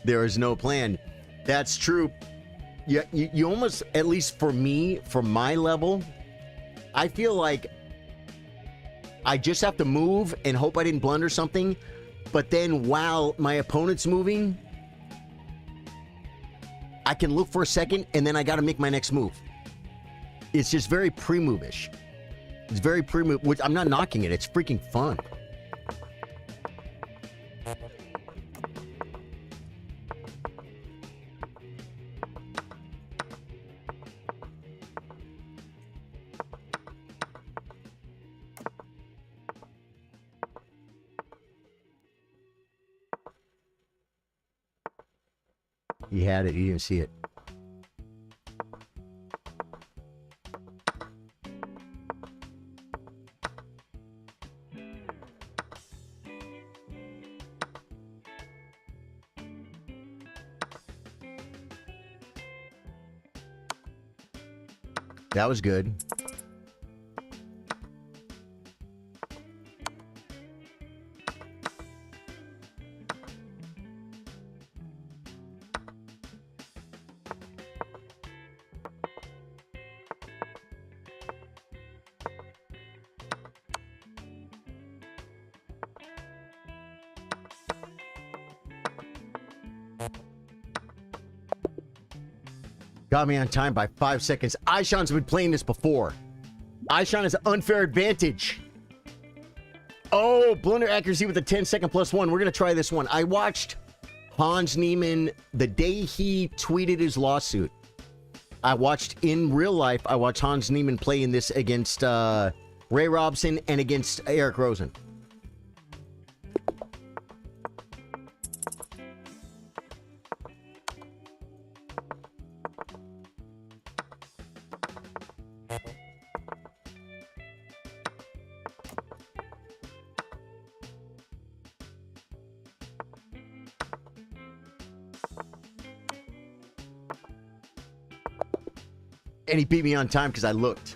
There is no plan. That's true. You almost, at least for me, for my level, I feel like I just have to move and hope I didn't blunder something. But then while my opponent's moving, I can look for a second and then I got to make my next move. It's just very pre-move-ish. It's very pre-move, which I'm not knocking it. It's freaking fun. He had it. He didn't see it. That was good. Got me on time by 5 seconds. Aishan's been playing this before. Aishan has an unfair advantage. Oh, blunder accuracy with a 10-second +1. We're going to try this one. I watched Hans Niemann the day he tweeted his lawsuit. I watched in real life, I watched Hans Niemann play in this against Ray Robson and against Eric Rosen. And he beat me on time because I looked.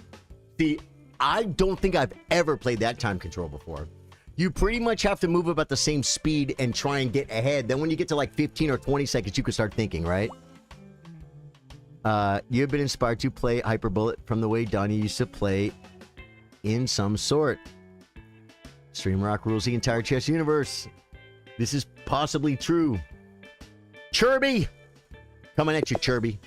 See, I don't think I've ever played that time control before. You pretty much have to move about the same speed and try and get ahead. Then when you get to like 15 or 20 seconds, you can start thinking, right? You've been inspired to play Hyper Bullet from the way Donnie used to play in some sort. Stream Rock rules the entire chess universe. This is possibly true. Chirby! Coming at you, Chirby.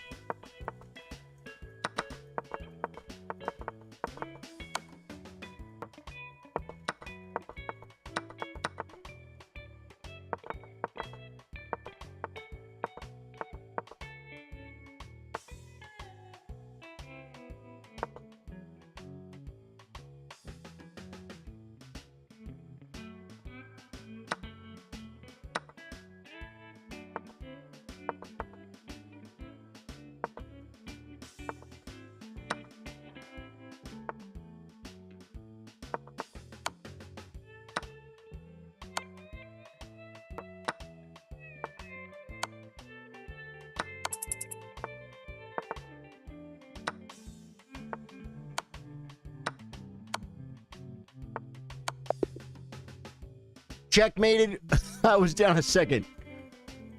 Checkmated. I was down a second.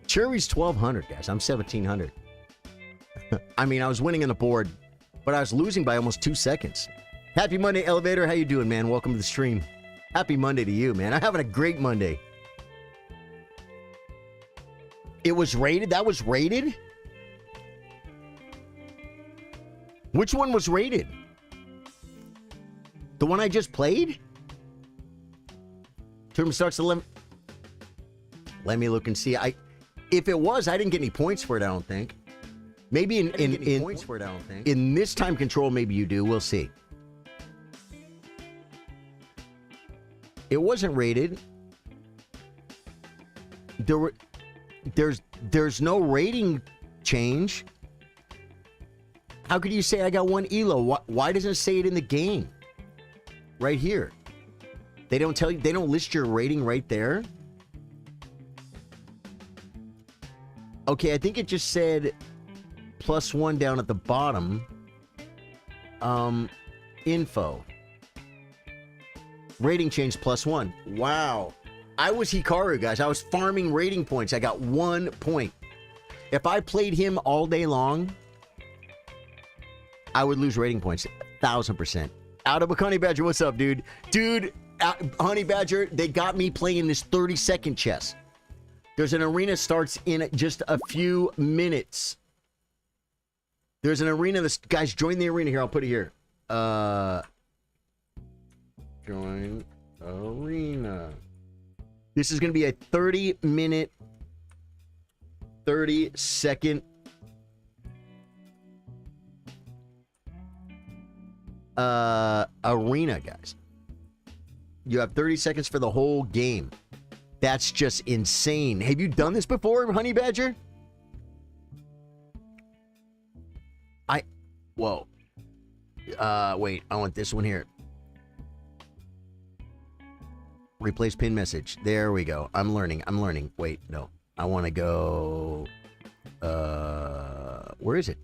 Cherry's 1,200, guys. I'm 1,700. I mean, I was winning on the board, but I was losing by almost 2 seconds. Happy Monday, Elevator. How you doing, man? Welcome to the stream. Happy Monday to you, man. I'm having a great Monday. It was rated? That was rated? Which one was rated? The one I just played? Term starts 11. Let me look and see. If it was, I didn't get any points for it, I don't think. Maybe in this time control, maybe you do. We'll see. It wasn't rated. There's no rating change. How could you say I got one ELO? Why doesn't it say it in the game? Right here. They don't tell you, they don't list your rating right there. Okay, I think it just said +1 down at the bottom. Info. Rating change +1. Wow. I was Hikaru, guys. I was farming rating points. I got 1 point. If I played him all day long, I would lose rating points. 1,000%. Out of a Honey Badger, what's up, dude? Dude, Honey Badger, they got me playing this 30-second chess. There's an arena starts in just a few minutes. There's an arena. This guys, join the arena here. I'll put it here. Join arena. This is going to be a 30-minute, 30-second arena, guys. You have 30 seconds for the whole game. That's just insane. Have you done this before, Honey Badger? Whoa. Wait, I want this one here. Replace pin message. There we go. I'm learning. Wait, no. I want to go... where is it?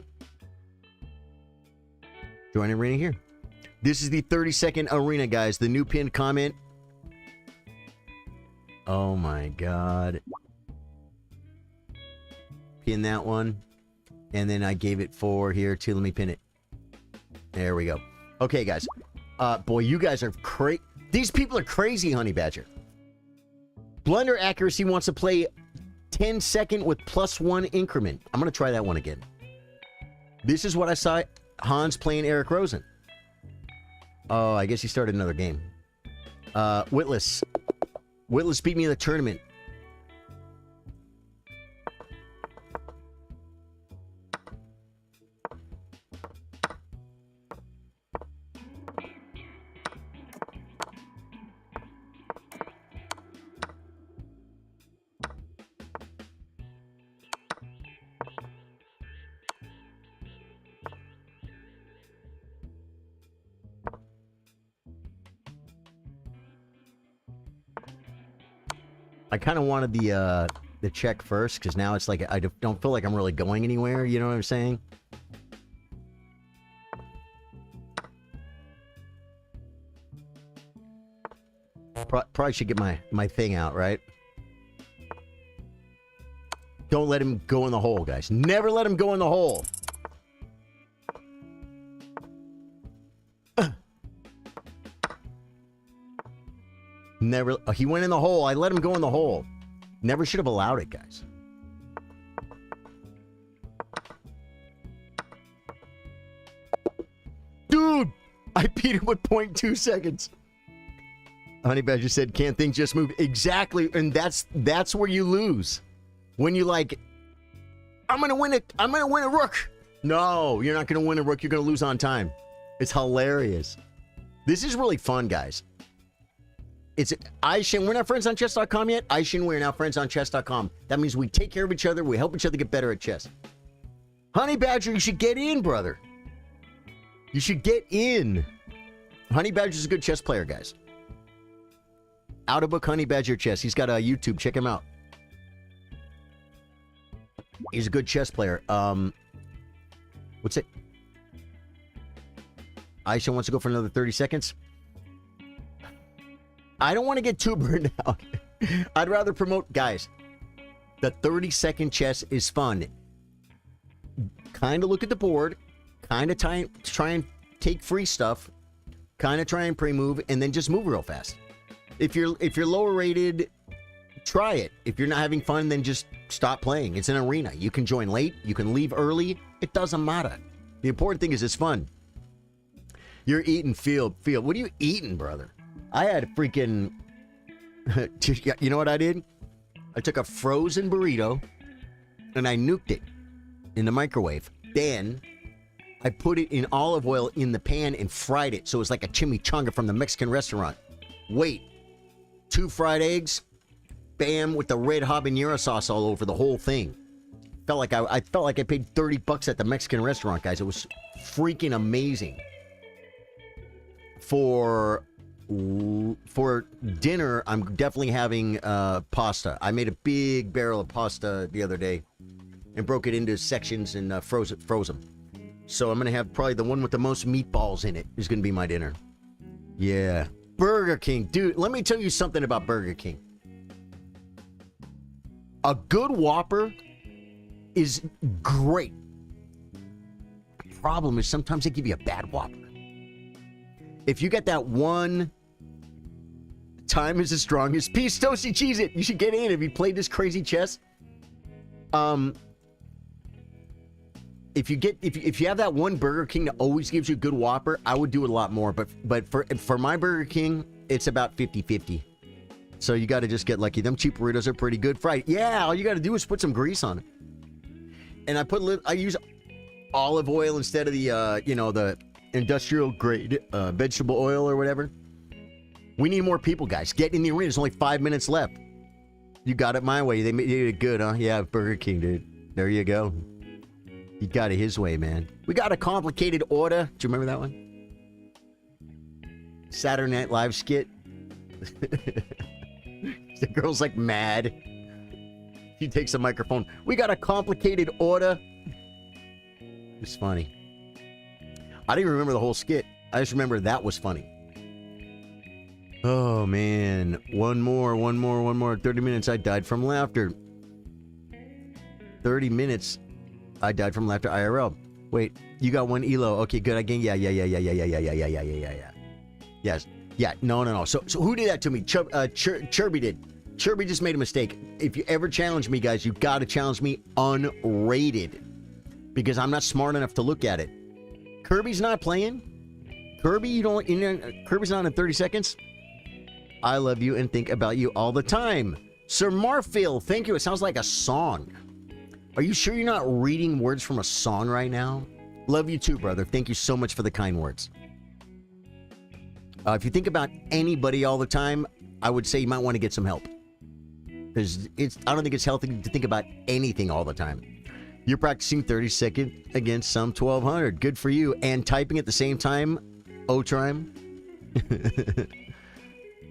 Join arena here. This is the 30-second arena, guys. The new pinned comment. Oh, my God. Pin that one. And then I gave it 4 here, too. Let me pin it. There we go. Okay, guys. Boy, you guys are crazy. These people are crazy, Honey Badger. Blender Accuracy wants to play 10-second with +1 increment. I'm going to try that one again. This is what I saw Hans playing Eric Rosen. Oh, I guess he started another game. Witless. Witless beat me in the tournament. I kind of wanted the check first, because now it's like I don't feel like I'm really going anywhere. You know what I'm saying? Probably should get my thing out, right? Don't let him go in the hole, guys. Never let him go in the hole. Never. He went in the hole. I let him go in the hole. Never should have allowed it, guys. Dude! I beat him with 0.2 seconds. Honey Badger said, can't think, just move. Exactly. And that's where you lose. When you like, I'm going to win it. I'm going to win a rook. No, you're not going to win a rook. You're going to lose on time. It's hilarious. This is really fun, guys. It's Aishin. We're not friends on chess.com yet. Aishin, we're now friends on chess.com. That means we take care of each other. We help each other get better at chess. Honey Badger, you should get in, brother. You should get in. Honey Badger's a good chess player, guys. Out of book Honey Badger Chess. He's got a YouTube. Check him out. He's a good chess player. What's it? Aisha wants to go for another 30 seconds. I don't want to get too burned out. I'd rather promote, guys. The 30-second chess is fun. Kind of look at the board. Kind of try and take free stuff. Kind of try and pre-move, and then just move real fast. If you're lower rated, try it. If you're not having fun, then just stop playing. It's an arena. You can join late. You can leave early. It doesn't matter. The important thing is it's fun. You're eating field. What are you eating, brother? I had a freaking... You know what I did? I took a frozen burrito and I nuked it in the microwave. Then I put it in olive oil in the pan and fried it so it was like a chimichanga from the Mexican restaurant. Wait. 2 fried eggs. Bam, with the red habanero sauce all over the whole thing. I felt like I paid $30 at the Mexican restaurant, guys. It was freaking amazing. For dinner, I'm definitely having pasta. I made a big barrel of pasta the other day and broke it into sections and froze them. So I'm going to have probably the one with the most meatballs in it is going to be my dinner. Yeah. Burger King. Dude, let me tell you something about Burger King. A good Whopper is great. The problem is sometimes they give you a bad Whopper. If you get that one, time is the strongest. Peace, Toasty, cheese it. You should get in if you played this crazy chess. if you have that one Burger King that always gives you a good Whopper, I would do it a lot more. But for my Burger King, it's about 50-50. So you got to just get lucky. Them cheap burritos are pretty good. Fried. Yeah, all you got to do is put some grease on it. And I use olive oil instead of the the industrial grade vegetable oil or whatever. We need more people, guys. Get in the arena. There's only 5 minutes left. You got it my way. They made it good, huh? Yeah, Burger King, dude. There you go. He got it his way, man. We got a complicated order. Do you remember that one? Saturday Night Live skit. The girl's like mad. He takes the microphone. We got a complicated order. It's funny. I didn't remember the whole skit. I just remember that was funny. Oh, man. One more. 30 minutes, I died from laughter. 30 minutes, I died from laughter IRL. Wait, you got one Elo. Okay, good. Again, yeah. Yes. Yeah, no. So who did that to me? Chirby did. Chirby just made a mistake. If you ever challenge me, guys, you got to challenge me unrated. Because I'm not smart enough to look at it. Kirby's not playing. Kirby's not in 30 seconds. I love you and think about you all the time. Sir Marfil, thank you. It sounds like a song. Are you sure you're not reading words from a song right now? Love you too, brother. Thank you so much for the kind words. If you think about anybody all the time, I would say you might want to get some help. Because I don't think it's healthy to think about anything all the time. You're practicing 30 seconds against some 1200. Good for you. And typing at the same time. O-Trime.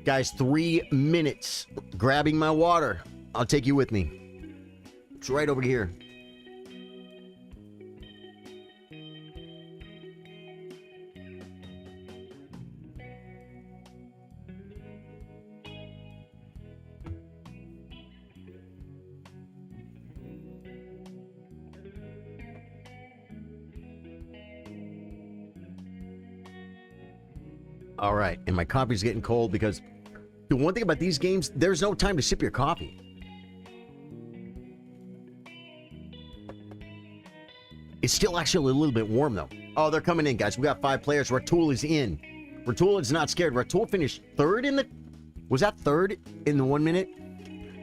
Guys, 3 minutes. Grabbing my water. I'll take you with me. It's right over here. All right, and my coffee's getting cold because the one thing about these games, there's no time to sip your coffee. It's still actually a little bit warm, though. Oh, they're coming in, guys. We got 5 players. Ratul is in. Ratul is not scared. Ratul finished third in the... Was that third in the 1 minute?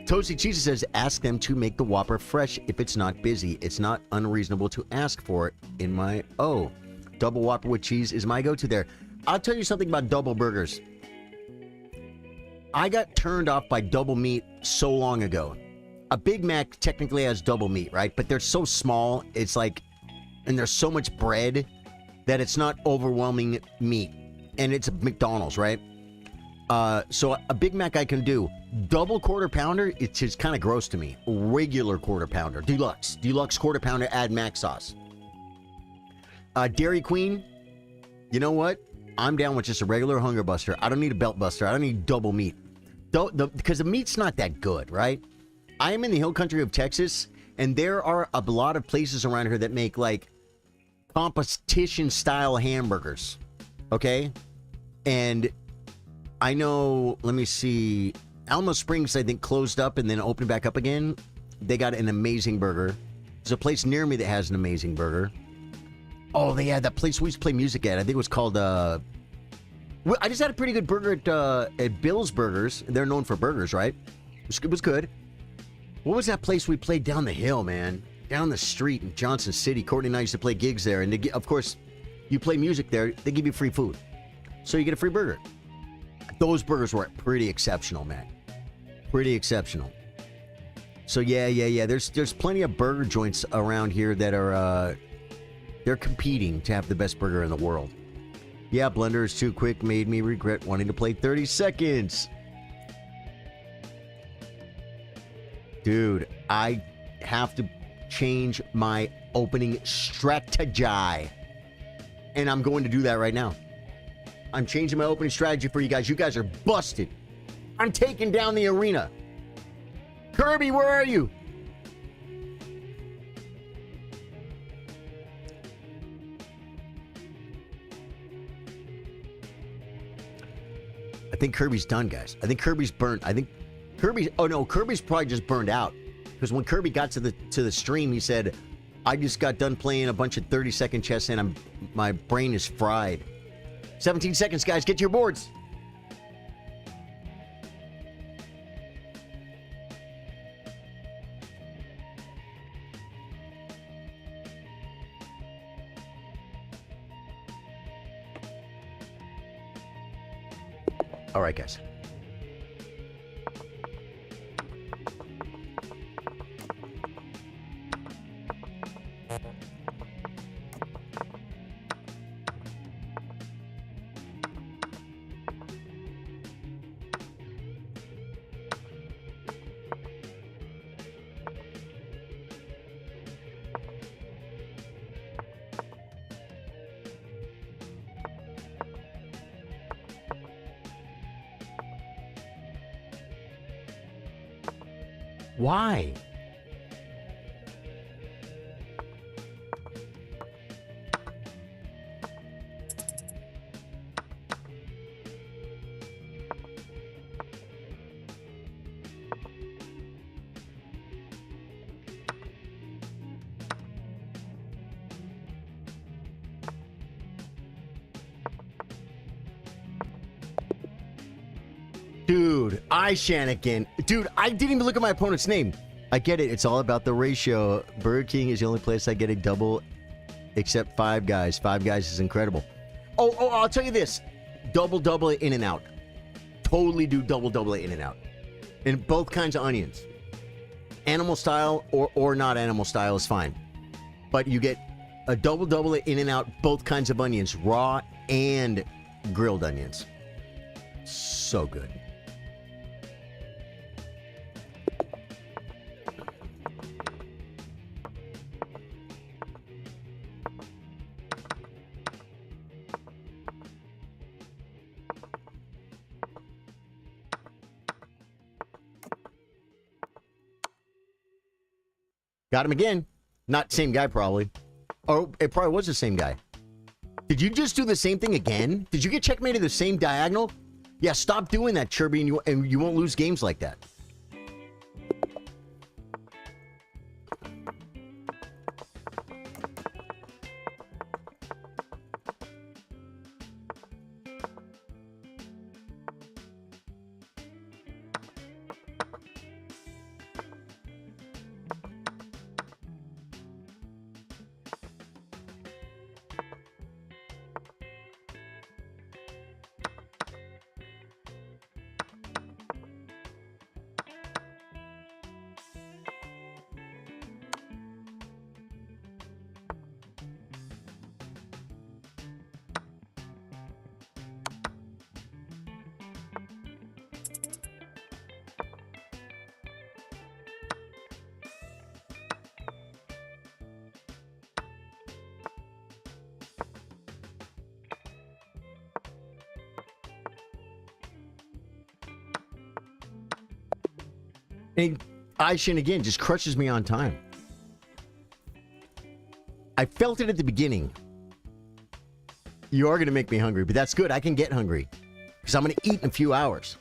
Toasty Cheese says, ask them to make the Whopper fresh if it's not busy. It's not unreasonable to ask for it in my... Oh, double Whopper with cheese is my go-to there. I'll tell you something about double burgers. I got turned off by double meat so long ago. A Big Mac technically has double meat, right? But they're so small, it's like... And there's so much bread that it's not overwhelming meat. And it's McDonald's, right? So a Big Mac I can do. Double quarter pounder, it's just kind of gross to me. Regular quarter pounder. Deluxe. Deluxe quarter pounder, add mac sauce. Dairy Queen, you know what? I'm down with just a regular Hunger Buster. I don't need a Belt Buster. I don't need double meat. Because the meat's not that good, right? I am in the hill country of Texas, and there are a lot of places around here that make, like, competition-style hamburgers. Okay? And I know, let me see, Alamo Springs, I think, closed up and then opened back up again. They got an amazing burger. There's a place near me that has an amazing burger. Oh, they had that place we used to play music at. I think it was called, I just had a pretty good burger at Bill's Burgers. They're known for burgers, right? It was good. What was that place we played down the hill, man? Down the street in Johnson City. Courtney and I used to play gigs there. And of course, you play music there, they give you free food. So you get a free burger. Those burgers were pretty exceptional, man. Pretty exceptional. So yeah. There's plenty of burger joints around here that are, they're competing to have the best burger in the world. Yeah, Blender is too quick. Made me regret wanting to play 30 seconds. Dude, I have to change my opening strategy. And I'm going to do that right now. I'm changing my opening strategy for you guys. You guys are busted. I'm taking down the arena. Kirby, where are you? I think Kirby's done, guys. I think Kirby's burnt. I think Kirby's... Oh, no. Kirby's probably just burned out. Because when Kirby got to the stream, he said, I just got done playing a bunch of 30-second chess and my brain is fried. 17 seconds, guys. Get to your boards. All right, guys. Why? Dude, Shanikin. Dude, I didn't even look at my opponent's name. I get it. It's all about the ratio. Burger King is the only place I get a double except Five Guys. Five Guys is incredible. Oh, I'll tell you this. Double it in and out. Totally do double it in and out. And both kinds of onions. Animal style or not animal style is fine. But you get a double it in and out, both kinds of onions. Raw and grilled onions. So good. Got him again. Not same guy, probably. Oh, it probably was the same guy. Did you just do the same thing again? Did you get checkmated the same diagonal? Yeah, stop doing that, Chirby, and you won't lose games like that. And Aishin again just crushes me on time. I felt it at the beginning. You are going to make me hungry, but that's good. I can get hungry because I'm going to eat in a few hours.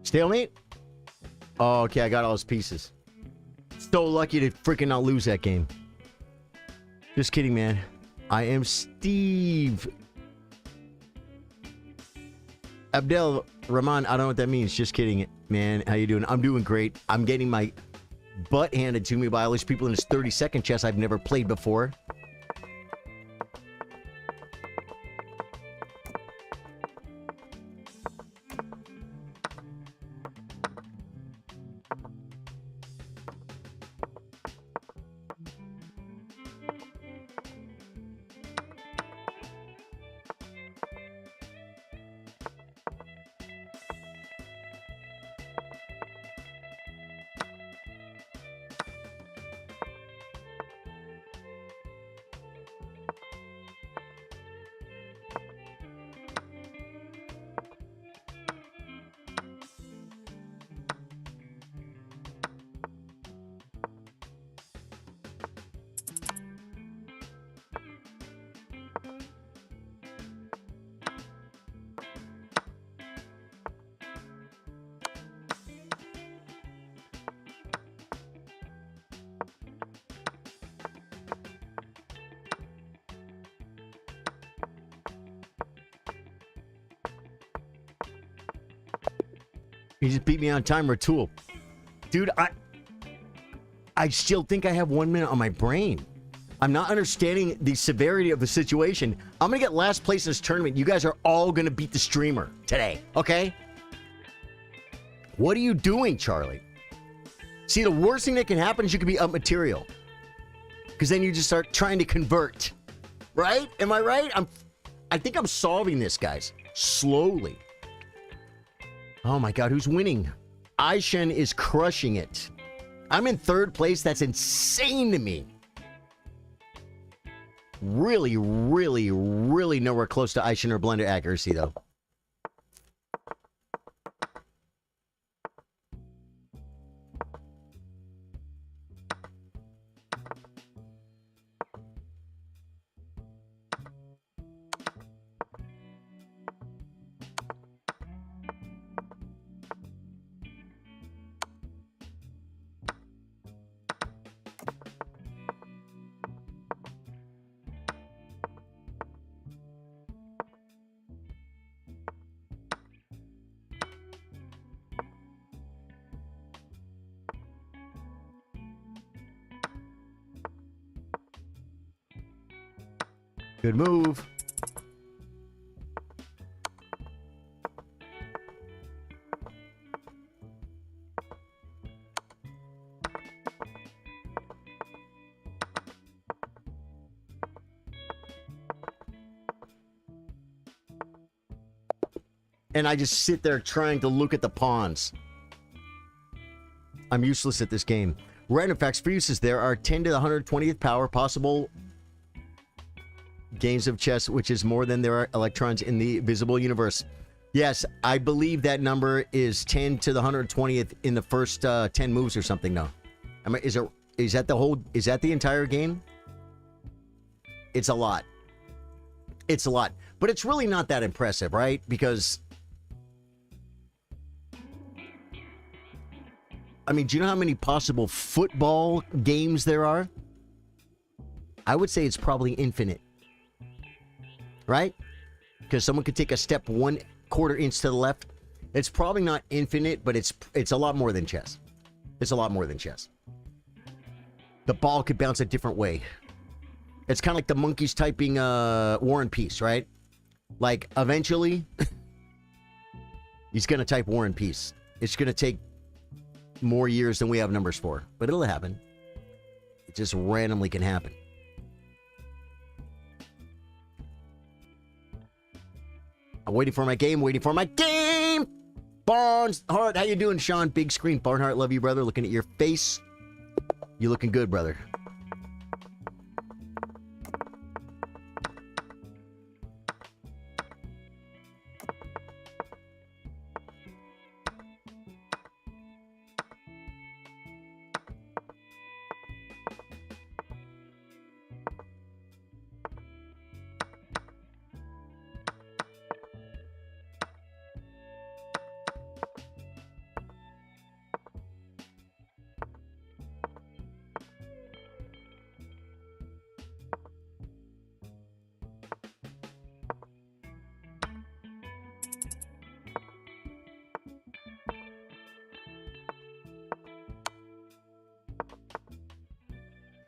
Stalemate? Oh, okay, I got all his pieces. So lucky to freaking not lose that game. Just kidding, man. I am Steve. Abdel Rahman, I don't know what that means. Just kidding, man. How you doing? I'm doing great. I'm getting my butt handed to me by all these people in this 30-second chess I've never played before. You just beat me on time, Ratul. Dude, I still think I have 1 minute on my brain. I'm not understanding the severity of the situation. I'm going to get last place in this tournament. You guys are all going to beat the streamer today, okay? What are you doing, Charlie? See, the worst thing that can happen is you could be up material. Because then you just start trying to convert. Right? Am I right? I think I'm solving this, guys. Slowly. Oh my God, who's winning? Aishen is crushing it. I'm in third place. That's insane to me. Really, really, really nowhere close to Aishen or blender accuracy, though. Good move. And I just sit there trying to look at the pawns. I'm useless at this game. Random facts for uses. There are 10 to the 120th power possible games of chess, which is more than there are electrons in the visible universe. Yes, I believe that number is 10 to the 120th in the first 10 moves or something. No, I mean, is that the entire game? It's a lot. It's a lot, but it's really not that impressive, right? Because I mean, do you know how many possible football games there are? I would say it's probably infinite. Right? Because someone could take a step 1/4 inch to the left. It's probably not infinite, but it's a lot more than chess. It's a lot more than chess. The ball could bounce a different way. It's kind of like the monkeys typing War and Peace, right? Like, eventually, he's going to type War and Peace. It's going to take more years than we have numbers for, but it'll happen. It just randomly can happen. I'm waiting for my game, waiting for my game! Barnhart, how you doing, Sean? Big screen. Barnhart, love you, brother. Looking at your face. You looking good, brother.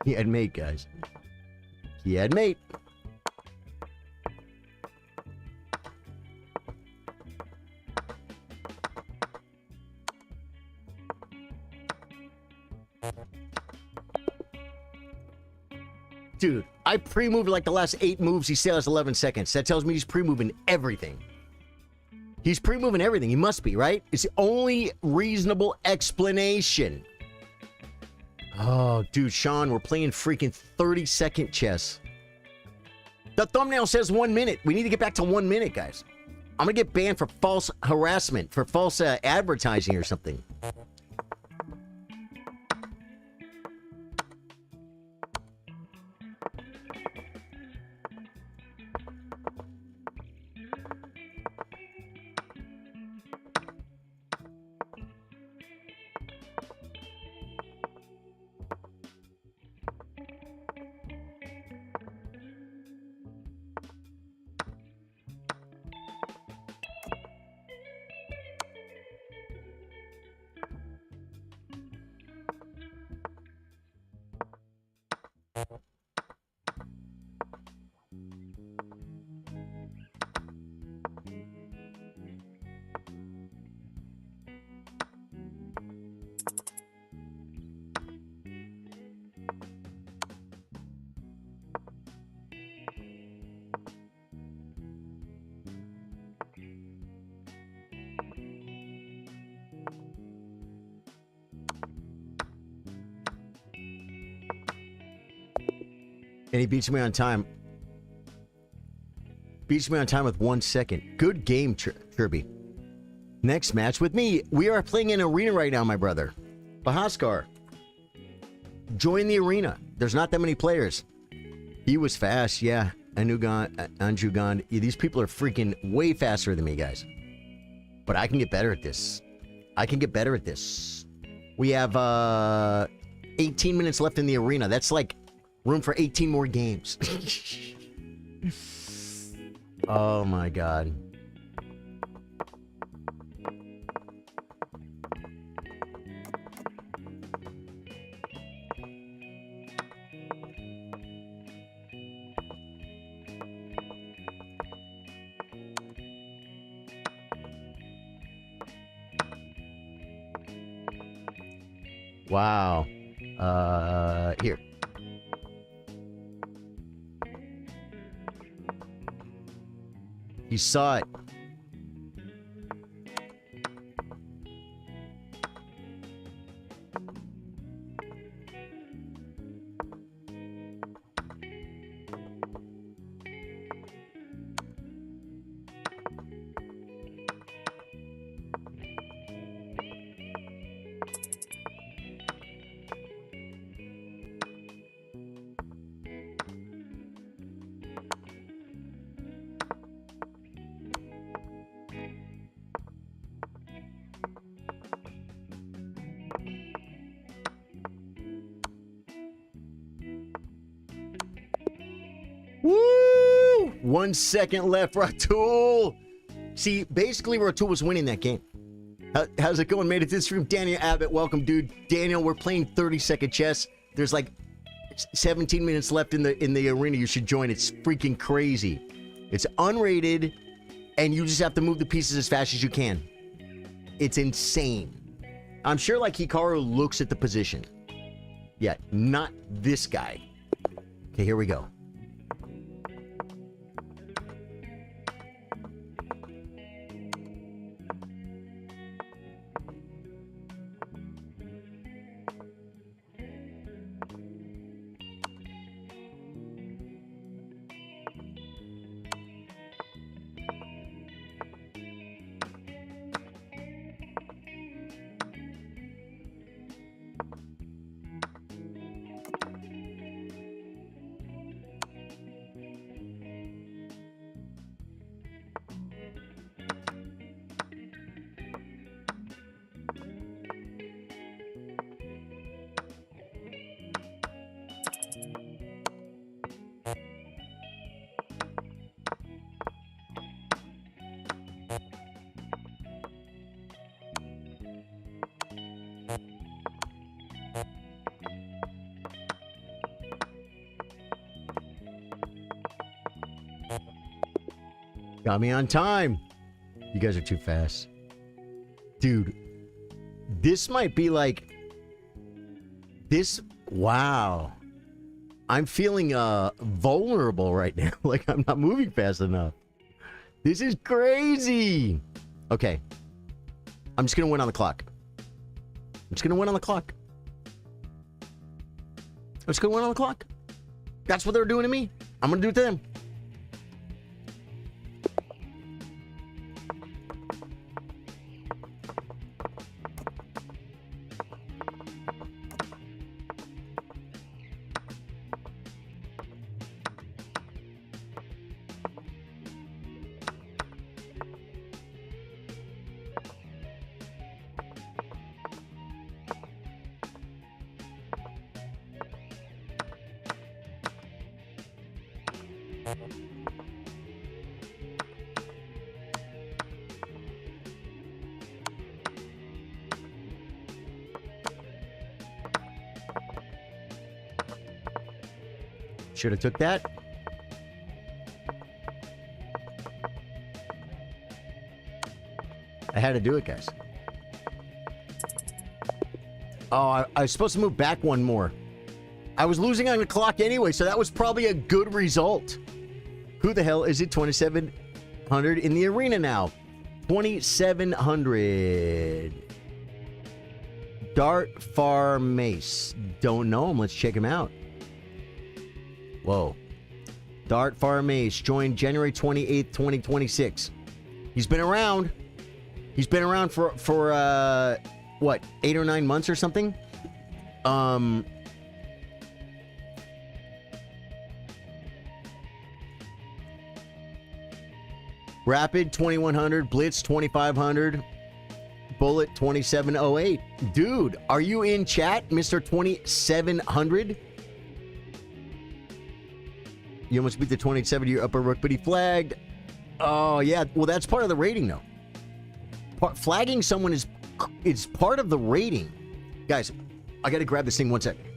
He had mate, guys. He had mate. Dude, I pre-moved like the last 8 moves. He still has 11 seconds. That tells me he's pre-moving everything. He's pre-moving everything. He must be, right? It's the only reasonable explanation. Oh, dude, Sean, we're playing freaking 30-second chess. The thumbnail says 1 minute. We need to get back to 1 minute, guys. I'm going to get banned for false harassment, for false advertising or something. And he beats me on time. Beats me on time with 1 second. Good game, Kirby. Next match with me. We are playing an arena right now, my brother. Bahaskar. Join the arena. There's not that many players. He was fast, yeah. Anjugan. These people are freaking way faster than me, guys. But I can get better at this. I can get better at this. We have 18 minutes left in the arena. That's like room for 18 more games. Oh my god. Wow. Here. You saw it. Woo! 1 second left, Ratul. See, basically, Ratul was winning that game. How's it going? Made it to the stream. Daniel Abbott, welcome, dude. Daniel, we're playing 30-second chess. There's like 17 minutes left in the arena. You should join. It's freaking crazy. It's unrated, and you just have to move the pieces as fast as you can. It's insane. I'm sure, like, Hikaru looks at the position. Yeah, not this guy. Okay, here we go. Got me on time. You guys are too fast. Dude, this might be like... This... Wow. I'm feeling vulnerable right now. Like, I'm not moving fast enough. This is crazy. Okay. I'm just going to win on the clock. I'm just going to win on the clock. I'm just going to win on the clock. That's what they're doing to me. I'm going to do it to them. Should have took that. I had to do it, guys. Oh, I was supposed to move back one more. I was losing on the clock anyway, so that was probably a good result. Who the hell is it? 2,700 in the arena now. 2,700. Dart Far Mace. Don't know him. Let's check him out. Whoa. Dart Far Mace joined January 28th, 2026. He's been around. He's been around for what, 8 or 9 months or something? Rapid 2100, Blitz 2500, Bullet 2708. Dude, are you in chat, Mr. 2700? You almost beat the 2070 upper rook, but he flagged. Oh yeah, well that's part of the rating though. Flagging someone is part of the rating. Guys, I gotta grab this thing 1 second.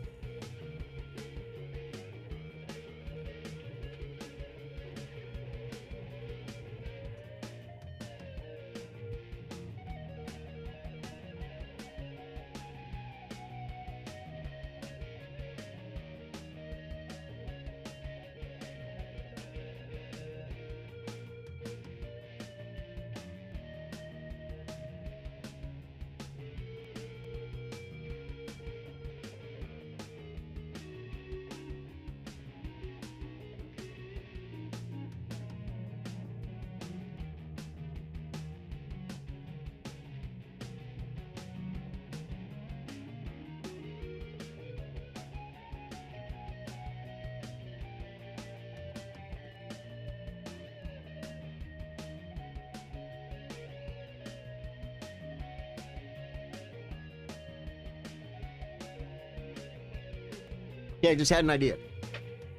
Yeah, I just had an idea.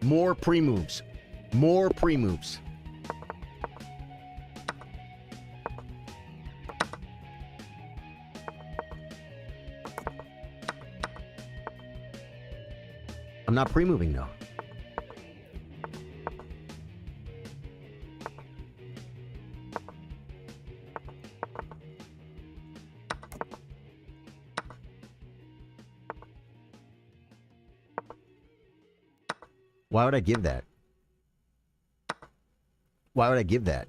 More pre-moves. More pre-moves. I'm not pre-moving though. Why would I give that? Why would I give that?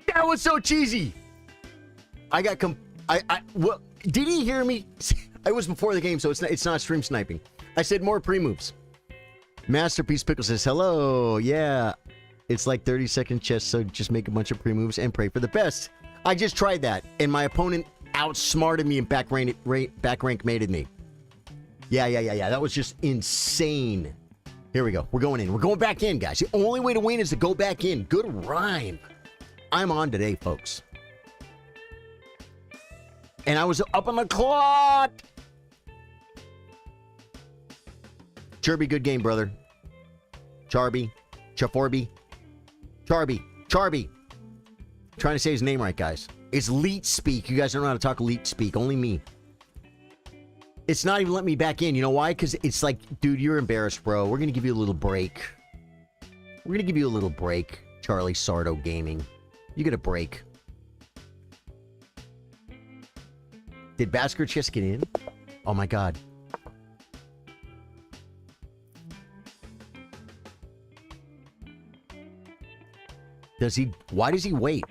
That was so cheesy. Well, did he hear me? It was before the game, so it's not stream sniping. I said more pre-moves. Masterpiece Pickle says, hello. Yeah, it's like 30-second chess, so just make a bunch of pre-moves and pray for the best. I just tried that, and my opponent outsmarted me and back rank mated me. Yeah. That was just insane. Here we go. We're going in. We're going back in, guys. The only way to win is to go back in. Good rhyme. I'm on today, folks. And I was up on the clock. Charby, good game, brother. Charby. Chaforby. Charby. Trying to say his name right, guys. It's Leet Speak. You guys don't know how to talk Leet Speak. Only me. It's not even letting me back in. You know why? Because it's like, dude, you're embarrassed, bro. We're going to give you a little break. We're going to give you a little break. Charly Sardo Gaming. You get a break. Did Basker Chess get in? Oh my god. Does he? Why does he wait?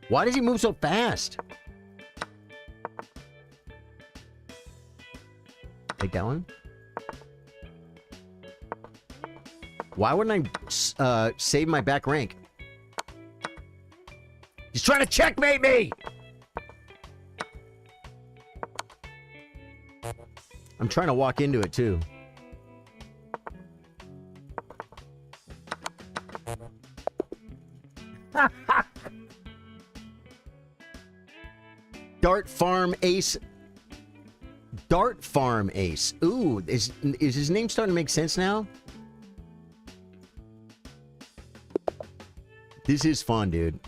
Why does he move so fast? Take that one. Why wouldn't I save my back rank? He's trying to checkmate me! I'm trying to walk into it, too. Dart Farm Ace. Dart Farm Ace. Ooh, is his name starting to make sense now? This is fun, dude.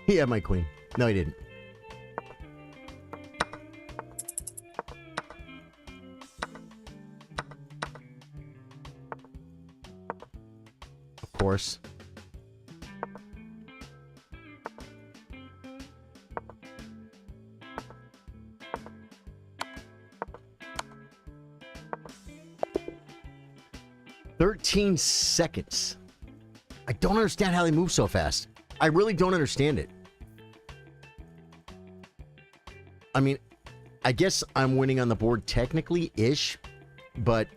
He had my queen. No, he didn't. Of course. "13 seconds. I don't understand how they move so fast. I really don't understand it. I mean, I guess I'm winning on the board technically-ish, but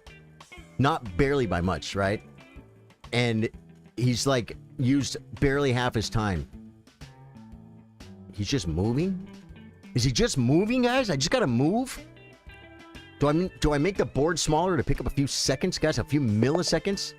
not barely by much, right? And he's, like, used barely half his time. He's just moving? Is he just moving, guys? I just gotta move? Do I make the board smaller to pick up a few seconds, guys? A few milliseconds?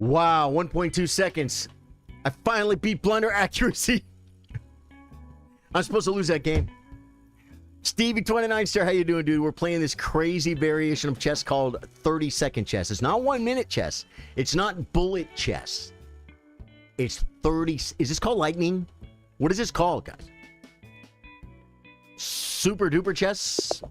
Wow, 1.2 seconds. I finally beat blunder accuracy. I'm supposed to lose that game. Stevie 29 star, how you doing, dude? We're playing this crazy variation of chess called 30-second chess. It's not 1 minute chess. It's not bullet chess. It's 30. Is this called lightning? What is this called, guys? Super duper chess?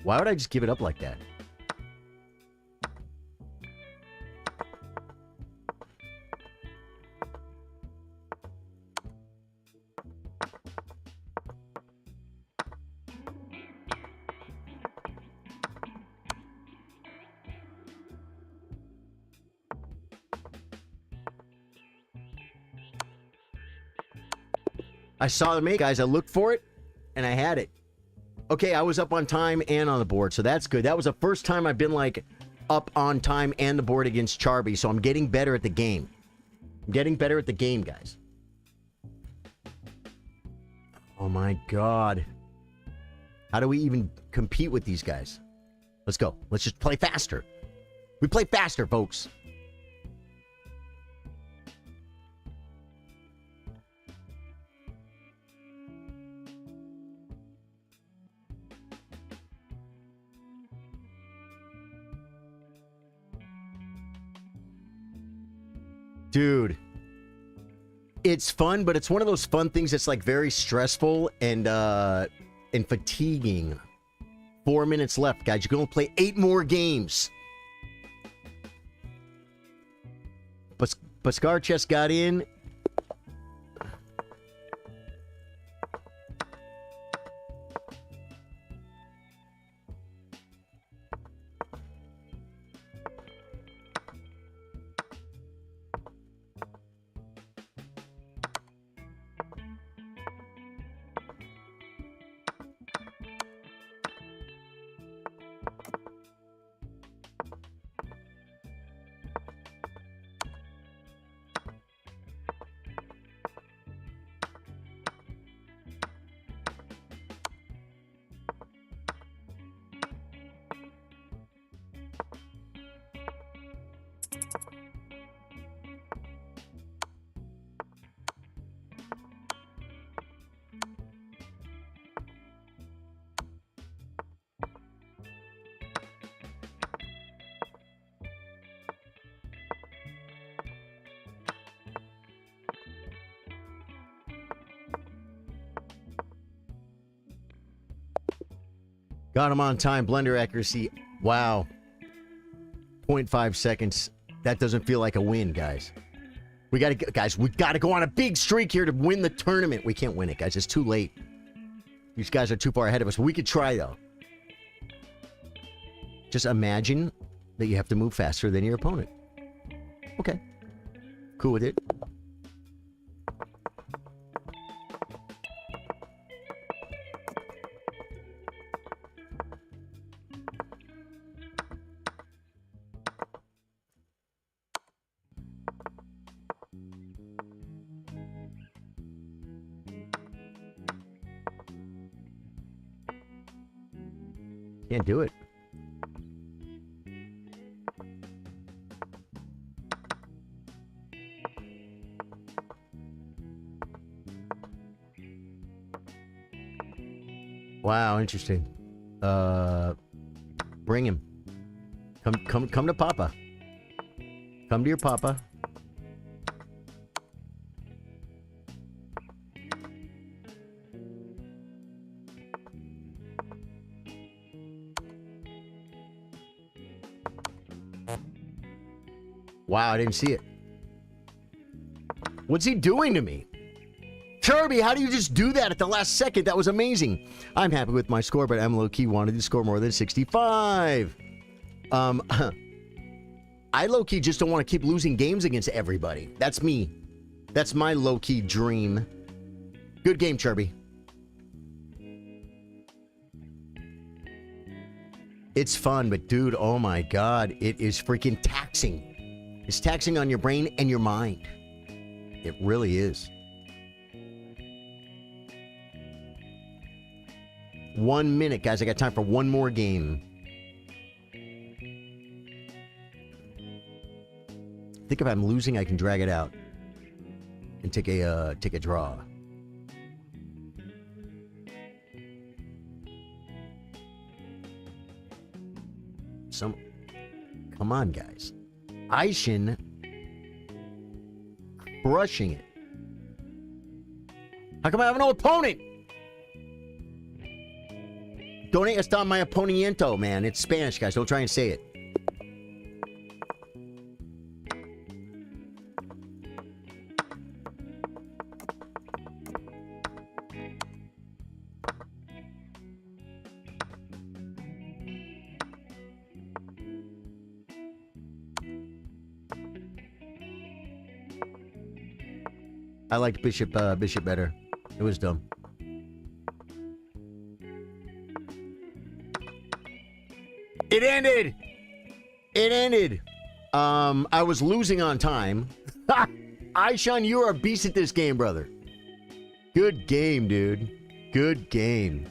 Why would I just give it up like that? I saw the mate, guys. I looked for it, and I had it. Okay, I was up on time and on the board, so that's good. That was the first time I've been, like, up on time and the board against Charly, so I'm getting better at the game. I'm getting better at the game, guys. Oh, my God. How do we even compete with these guys? Let's go. Let's just play faster. We play faster, folks. Dude, it's fun, but it's one of those fun things that's like very stressful and fatiguing. 4 minutes left, guys. You're going to play 8 more games. Pascar chess got in. Got him on time. Blender accuracy. Wow. 0.5 seconds. That doesn't feel like a win, guys. We got to go on a big streak here to win the tournament. We can't win it, guys. It's too late. These guys are too far ahead of us. We could try, though. Just imagine that you have to move faster than your opponent. Okay. Cool with it. Can't do it. Wow, interesting. Bring him. Come to Papa. Come to your Papa. Wow, I didn't see it. What's he doing to me? Kirby, how do you just do that at the last second? That was amazing. I'm happy with my score, but I'm low-key wanted to score more than 65. I low-key just don't want to keep losing games against everybody. That's me. That's my low-key dream. Good game, Kirby. It's fun, but dude, oh my God, it is freaking taxing. It's taxing on your brain and your mind. It really is. 1 minute, guys. I got time for one more game. I think if I'm losing, I can drag it out and take a draw. Come on, guys. Aishin crushing it. How come I have no opponent? Don't está my oponiento, man. It's Spanish, guys. Don't try and say it. I liked Bishop better. It was dumb. It ended. It ended. I was losing on time. Aishan, you are a beast at this game, brother. Good game, dude. Good game.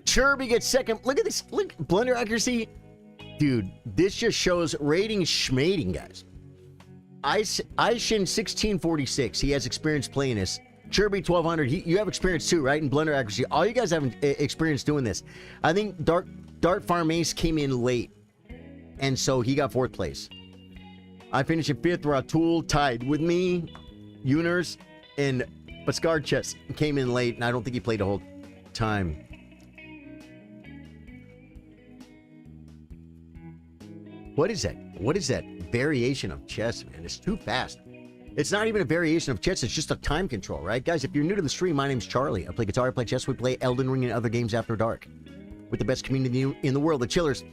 Chirby gets second. Look at this. Look, blender accuracy. Dude, this just shows rating schmating, guys. Aishin 1646. He has experience playing this. Chirby 1200. You have experience too, right? In blender accuracy. All you guys have experience doing this. I think Dart Farm Ace came in late, and so he got 4th place. I finished in 5th. Ratul tied with me. Uners and Pascar Chess came in late, and I don't think he played the whole time. What is that? What is that variation of chess, man? It's too fast. It's not even a variation of chess. It's just a time control, right? Guys, if you're new to the stream, my name's Charlie. I play guitar, I play chess, we play Elden Ring and other games after dark. With the best community in the world, the chillers.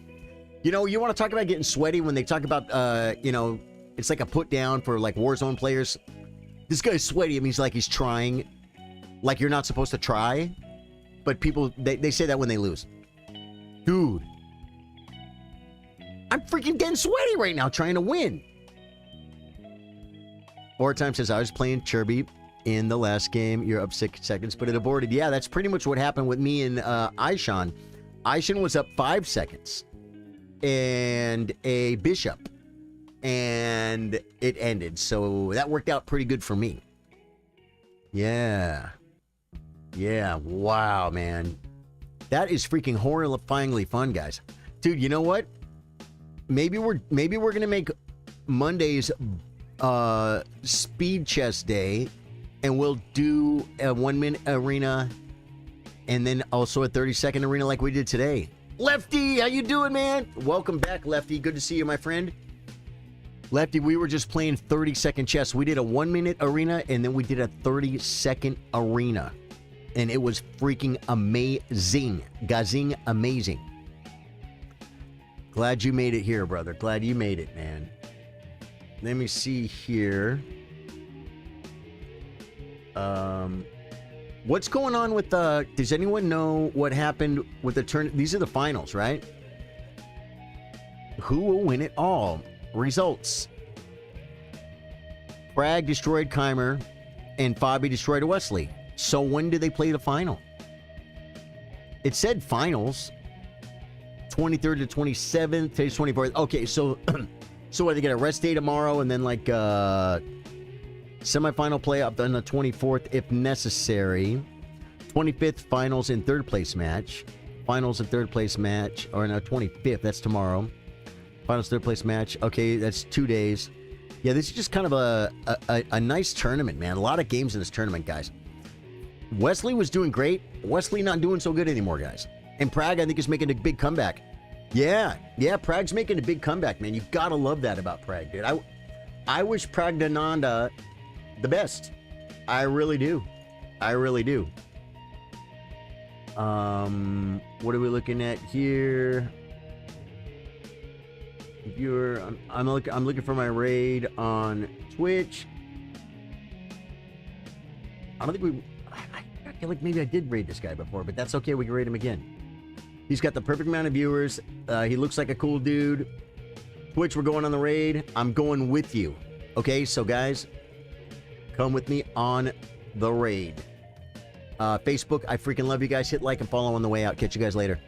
You know, you want to talk about getting sweaty when they talk about, you know, it's like a put down for like Warzone players. This guy's sweaty. It means like he's trying. Like you're not supposed to try. But people, they say that when they lose. Dude. I'm freaking getting sweaty right now trying to win. Overtime says, I was playing Kirby in the last game. You're up 6 seconds, but it aborted. Yeah, that's pretty much what happened with me and Aishan. Aishan was up 5 seconds. And a bishop. And it ended. So that worked out pretty good for me. Yeah. Yeah. Wow, man. That is freaking horrifyingly fun, guys. Dude, you know what? Maybe we're gonna make Mondays speed chess day, and we'll do a 1-minute arena and then also a 30-second arena like we did today. Lefty, how you doing, man? Welcome back, Lefty. Good to see you, my friend. Lefty, we were just playing 30-second chess. We did a 1-minute arena, and then we did a 30-second arena. And it was freaking amazing. Gazing amazing. Glad you made it here, brother. Glad you made it, man. Let me see here. What's going on with the... Does anyone know what happened with the turn? These are the finals, right? Who will win it all? Results. Bragg destroyed Keimer, and Fabi destroyed Wesley. So when do they play the final? It said finals. 23rd to 27th. Today's 24th. Okay, so... So what, they get a rest day tomorrow, and then like semifinal play up on the 24th if necessary. 25th finals in third place match. Finals in third place match, or no, 25th, that's tomorrow. Finals third place match. Okay, that's 2 days. Yeah, this is just kind of a nice tournament, man. A lot of games in this tournament, guys. Wesley was doing great. Wesley not doing so good anymore, guys. And Prague, I think, is making a big comeback. Yeah, Prague's making a big comeback, man. You gotta love that about Prague, dude. I wish Pragdananda the best. I really do. I really do. What are we looking at here? Viewer, I'm looking for my raid on Twitch. I don't think I feel like maybe I did raid this guy before, but that's okay. We can raid him again. He's got the perfect amount of viewers. He looks like a cool dude. Twitch, we're going on the raid. I'm going with you. Okay, so guys, come with me on the raid. Facebook, I freaking love you guys. Hit like and follow on the way out. Catch you guys later.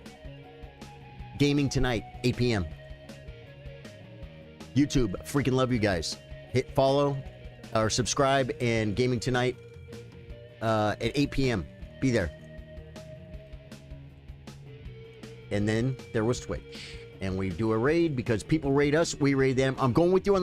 Gaming tonight, 8 p.m. YouTube, freaking love you guys. Hit follow or subscribe, and gaming tonight at 8 p.m. Be there. And then there was Twitch. And we do a raid because people raid us, we raid them. I'm going with you on the raid.